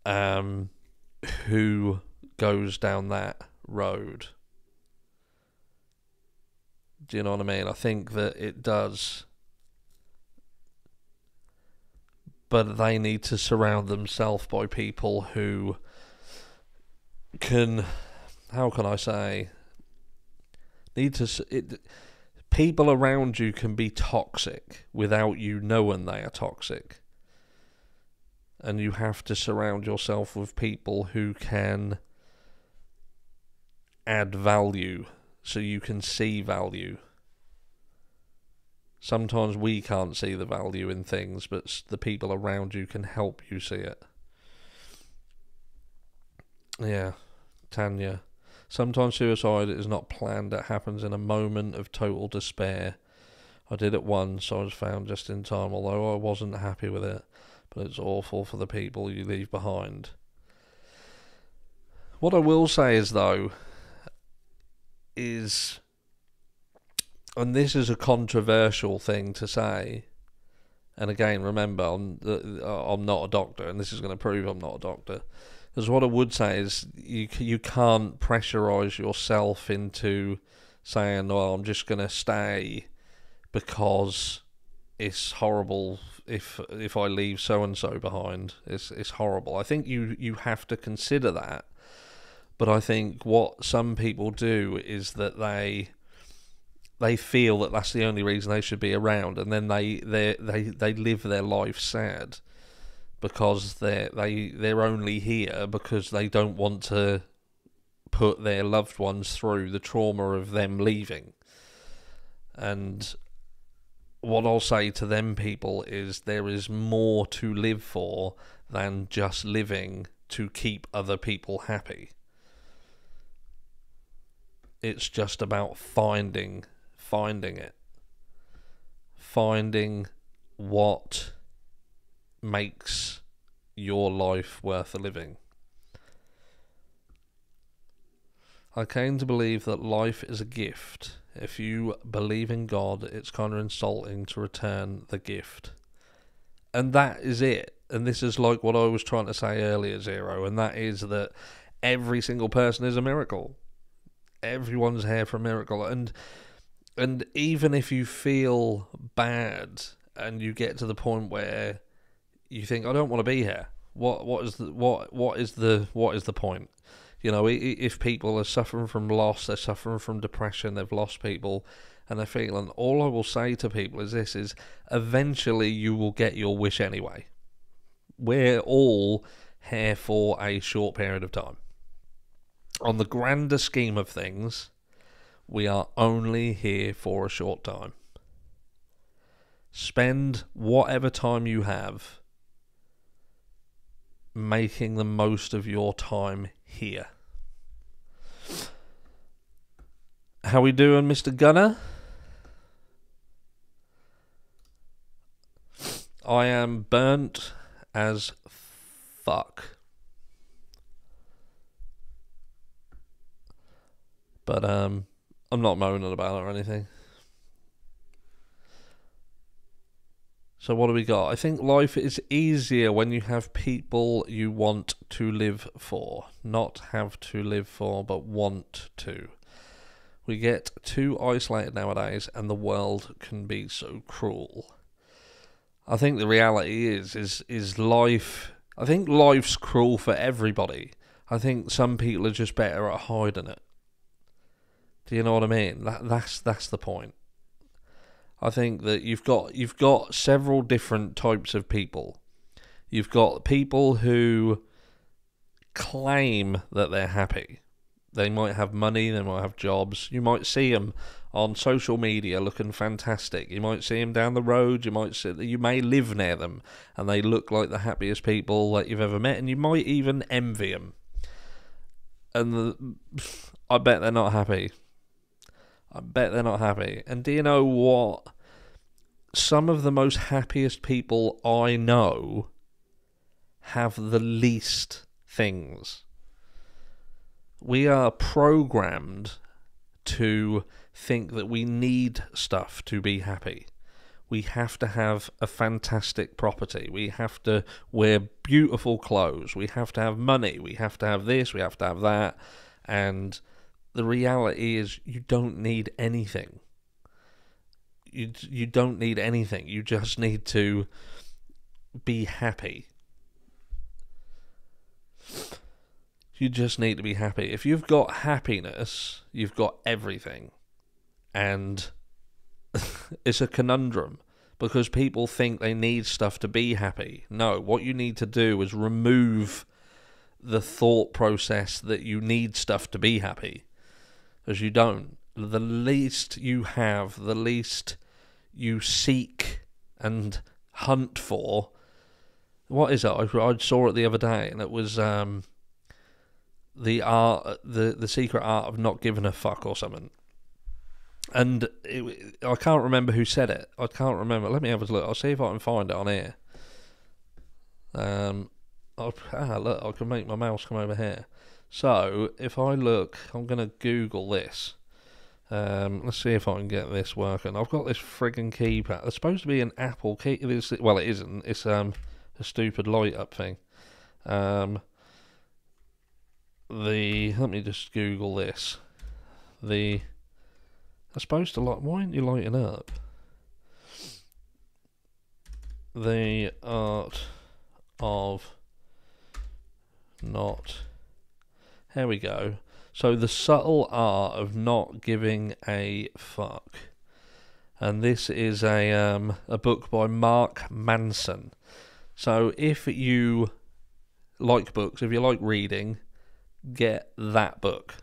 who goes down that road. Do you know what I mean? I think that it does. But they need to surround themselves by people who can, how can I say, people around you can be toxic without you knowing they are toxic. And you have to surround yourself with people who can add value so you can see value. Sometimes we can't see the value in things, but the people around you can help you see it. Yeah, Tanya. Sometimes suicide is not planned, it happens in a moment of total despair. I did it once, I was found just in time, although I wasn't happy with it, but it's awful for the people you leave behind. What I will say is, though, is... and this is a controversial thing to say, and again, remember, I'm not a doctor, and this is going to prove I'm not a doctor, because what I would say is you can't pressurise yourself into saying, well, I'm just going to stay because it's horrible if I leave so-and-so behind. It's horrible. I think you have to consider that, but I think what some people do is that they feel that that's the only reason they should be around, and then they live their life sad because they're only here because they don't want to put their loved ones through the trauma of them leaving. And what I'll say to them people is there is more to live for than just living to keep other people happy. It's just about finding it. Finding what makes your life worth living. I came to believe that life is a gift. If you believe in God, it's kind of insulting to return the gift. And that is it. And this is like what I was trying to say earlier, Zero, and that is that every single person is a miracle. Everyone's here for a miracle. And even if you feel bad and you get to the point where you think, I don't want to be here, what is the point? You know, if people are suffering from loss, they're suffering from depression, they've lost people, and they're feeling, all I will say to people is this, is eventually you will get your wish anyway. We're all here for a short period of time. on the grander scheme of things, we are only here for a short time. Spend whatever time you have making the most of your time here. How we doing, Mr. Gunner? I am burnt as fuck. But I'm not moaning about it or anything. So what do we got? I think life is easier when you have people you want to live for. Not have to live for, but want to. We get too isolated nowadays, and the world can be so cruel. I think the reality is life. I think life's cruel for everybody. I think some people are just better at hiding it. Do you know what I mean? That's the point. I think that you've got several different types of people. You've got people who claim that they're happy. They might have money, they might have jobs. You might see them on social media looking fantastic. You might see them down the road. You may live near them, and they look like the happiest people that you've ever met, and you might even envy them. And I bet they're not happy. And do you know what? Some of the most happiest people I know have the least things. We are programmed to think that we need stuff to be happy. We have to have a fantastic property. We have to wear beautiful clothes. We have to have money. We have to have this. We have to have that. And the reality is you don't need anything. You don't need anything. You just need to be happy. You just need to be happy. If you've got happiness, you've got everything. And it's a conundrum because people think they need stuff to be happy. No, what you need to do is remove the thought process that you need stuff to be happy. Because you don't. The least you have, the least you seek and hunt for. What is it? I saw it the other day, and it was the secret art of not giving a fuck or something. And I can't remember who said it. I can't remember. Let me have a look. I'll see if I can find it on here. Look, I can make my mouse come over here. So, if I look, I'm going to Google this. Let's see if I can get this working. I've got this friggin' keypad. It's supposed to be an Apple key. Well, it isn't. It's a stupid light-up thing. Let me just Google this. I'm supposed to light. Why aren't you lighting up? The art of not. Here we go. So the subtle art of not giving a fuck, and this is a book by Mark Manson. So if you like books, if you like reading, get that book.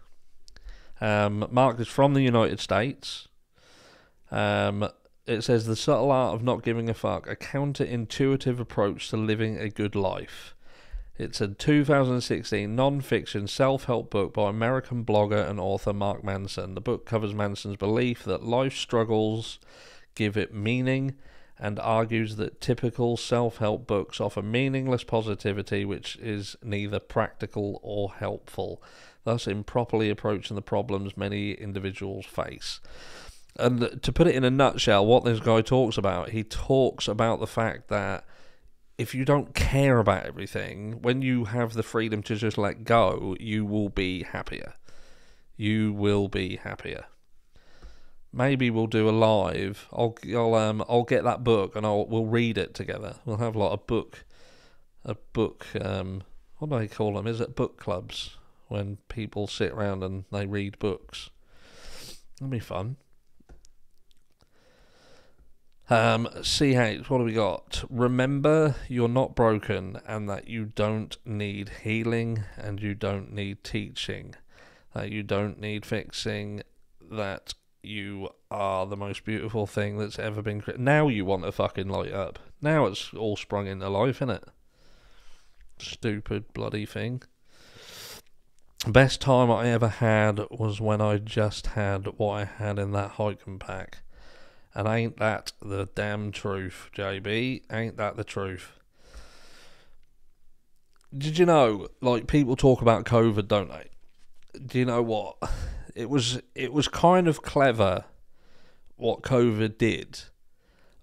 Mark is from the United States. It says the subtle art of not giving a fuck, a counterintuitive approach to living a good life. It's a 2016 non-fiction self-help book by American blogger and author Mark Manson. The book covers Manson's belief that life struggles give it meaning and argues that typical self-help books offer meaningless positivity which is neither practical or helpful, thus improperly approaching the problems many individuals face. And to put it in a nutshell, what this guy talks about, he talks about the fact that if you don't care about everything, when you have the freedom to just let go, you will be happier. You will be happier. Maybe we'll do a live. I'll get that book and we'll read it together. We'll have like a book. What do they call them? Is it book clubs when people sit around and they read books? That'll be fun. CH, what do we got? Remember, you're not broken and that you don't need healing and you don't need teaching. that you don't need fixing, that you are the most beautiful thing that's ever been created. Now you want to fucking light up. Now it's all sprung into life, innit? Stupid bloody thing. Best time I ever had was when I just had what I had in that hiking pack. And ain't that the damn truth, JB? Ain't that the truth? Did you know, like, people talk about COVID, don't they? Do you know what? It was kind of clever what COVID did,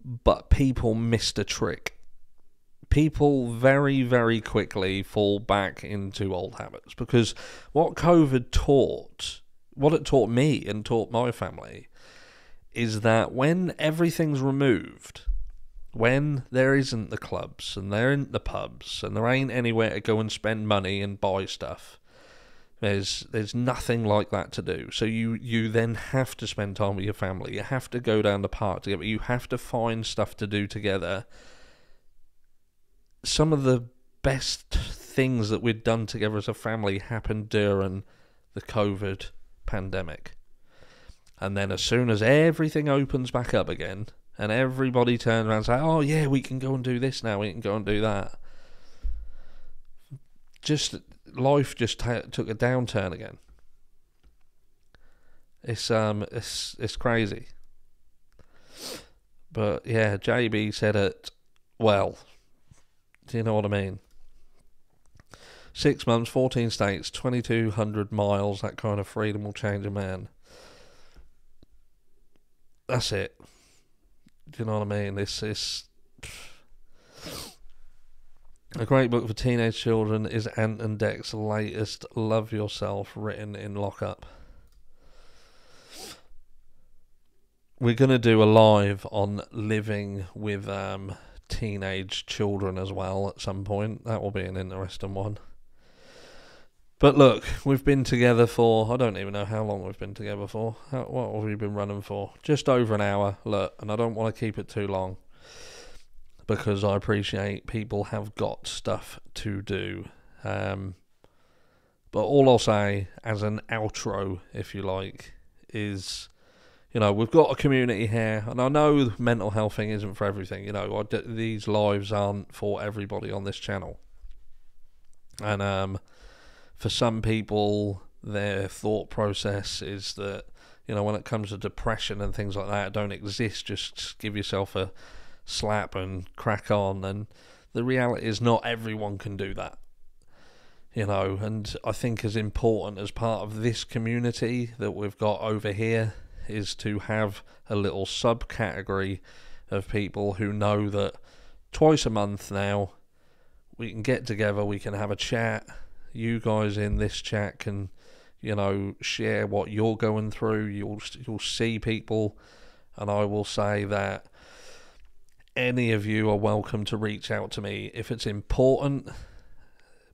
but people missed a trick. People very, very quickly fall back into old habits, because what COVID taught, what it taught me and taught my family, is that when everything's removed, when there isn't the clubs and there ain't the pubs and there ain't anywhere to go and spend money and buy stuff, there's nothing like that to do. So you then have to spend time with your family. You have to go down the park together. You have to find stuff to do together. Some of the best things that we'd done together as a family happened during the COVID pandemic. And then as soon as everything opens back up again, and everybody turns around and says, oh yeah, we can go and do this now, we can go and do that, life just took a downturn again. It's crazy. But yeah, JB said it well. Do you know what I mean? 6 months, 14 states, 2,200 miles, that kind of freedom will change a man. That's it. Do you know what I mean? It's a great book for teenage children is Ant and Dec's latest Love Yourself, written in lockup. We're going to do a live on living with teenage children as well at some point. That will be an interesting one. But look, we've been together for, I don't even know how long we've been together for. What have we been running for? Just over an hour. Look, and I don't want to keep it too long, because I appreciate people have got stuff to do. But all I'll say as an outro, if you like, is, you know, we've got a community here, and I know the mental health thing isn't for everything. You know, these lives aren't for everybody on this channel. And for some people, their thought process is that, you know, when it comes to depression and things like that, don't exist. Just give yourself a slap and crack on. And the reality is not everyone can do that, you know. And I think as important as part of this community that we've got over here is to have a little subcategory of people who know that twice a month now we can get together, we can have a chat. You guys in this chat can, you know, share what you're going through. You'll see people, and I will say that any of you are welcome to reach out to me. If it's important,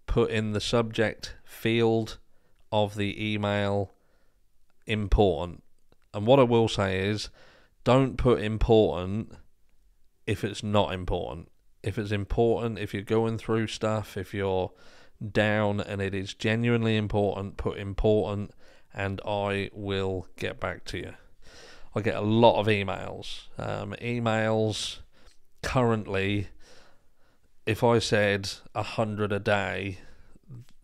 put in the subject field of the email important. And what I will say is, don't put important if it's not important. If it's important, if you're going through stuff, if you're down and it is genuinely important, put important, and I will get back to you. I get a lot of emails. Emails currently, if I said 100 a day,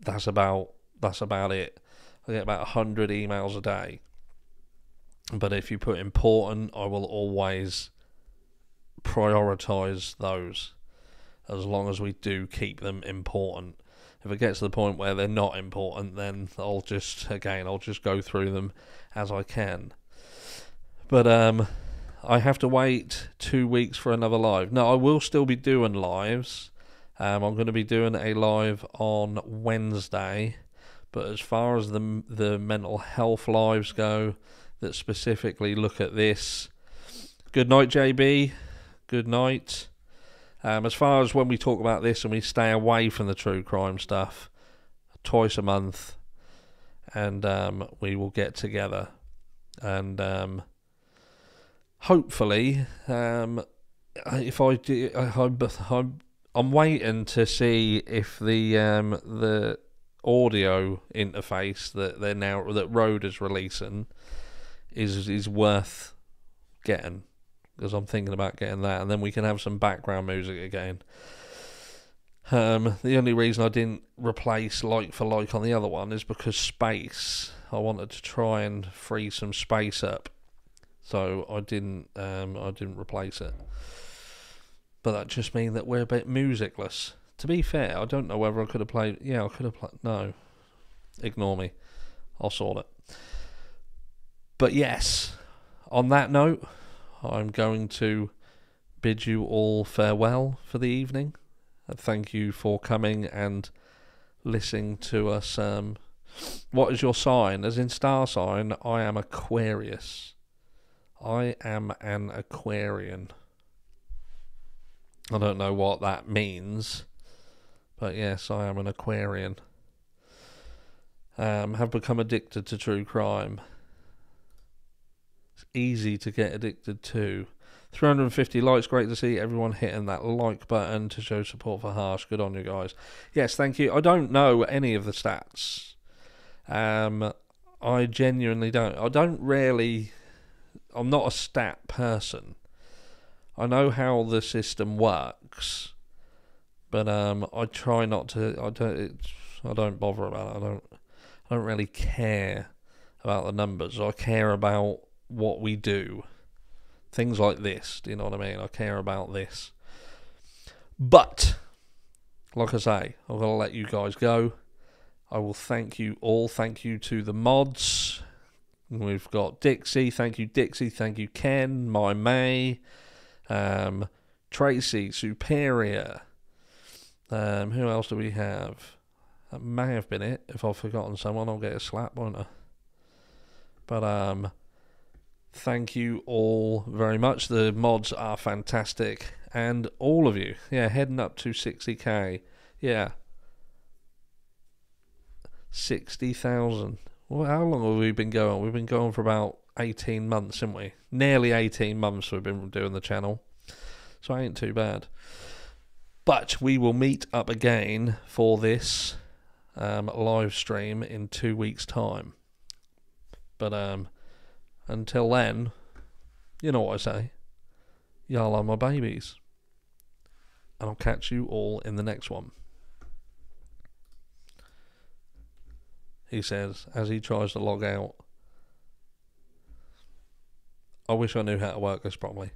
that's about it. I get about 100 emails a day. But if you put important, I will always prioritize those, as long as we do keep them important. If it gets to the point where they're not important, then I'll just go through them as I can. But I have to wait 2 weeks for another live. No, I will still be doing lives. I'm going to be doing a live on Wednesday. But as far as the mental health lives go, that specifically look at this. Good night, JB. Good night. As far as when we talk about this and we stay away from the true crime stuff, twice a month, and we will get together, and hopefully, if I do, I'm waiting to see if the audio interface that that Rode is releasing is worth getting, because I'm thinking about getting that, and then we can have some background music again. The only reason I didn't replace like for like on the other one is because space. I wanted to try and free some space up, so I didn't replace it. But that just means that we're a bit musicless. To be fair, I don't know whether I could have played. Yeah, I could have played. No, ignore me. I'll sort it. But yes, on that note, I'm going to bid you all farewell for the evening. Thank you for coming and listening to us. What is your sign? As in star sign, I am Aquarius. I am an Aquarian. I don't know what that means, but yes, I am an Aquarian. Have become addicted to true crime. It's easy to get addicted to. 350 likes, great to see everyone hitting that like button to show support for Harsh. Good on you guys. Yes, thank you. I don't know any of the stats. I genuinely don't. I'm not a stat person. I know how the system works, but I try not to. I don't bother about it. I don't really care about the numbers. I care about what we do. Things like this, do you know what I mean? I care about this. But, like I say, I'm going to let you guys go. I will thank you all. Thank you to the mods. We've got Dixie. Thank you, Dixie. Thank you, Ken, My May, Tracy, Superior. Who else do we have? That may have been it. If I've forgotten someone, I'll get a slap, won't I? But, thank you all very much. The mods are fantastic. And all of you, yeah, heading up to 60k. Yeah. 60,000. Well, how long have we been going? We've been going for about 18 months, haven't we? Nearly 18 months we've been doing the channel. So it ain't too bad. But we will meet up again for this live stream in 2 weeks' time. But, until then, you know what I say. Y'all are my babies. And I'll catch you all in the next one. He says, as he tries to log out. I wish I knew how to work this properly.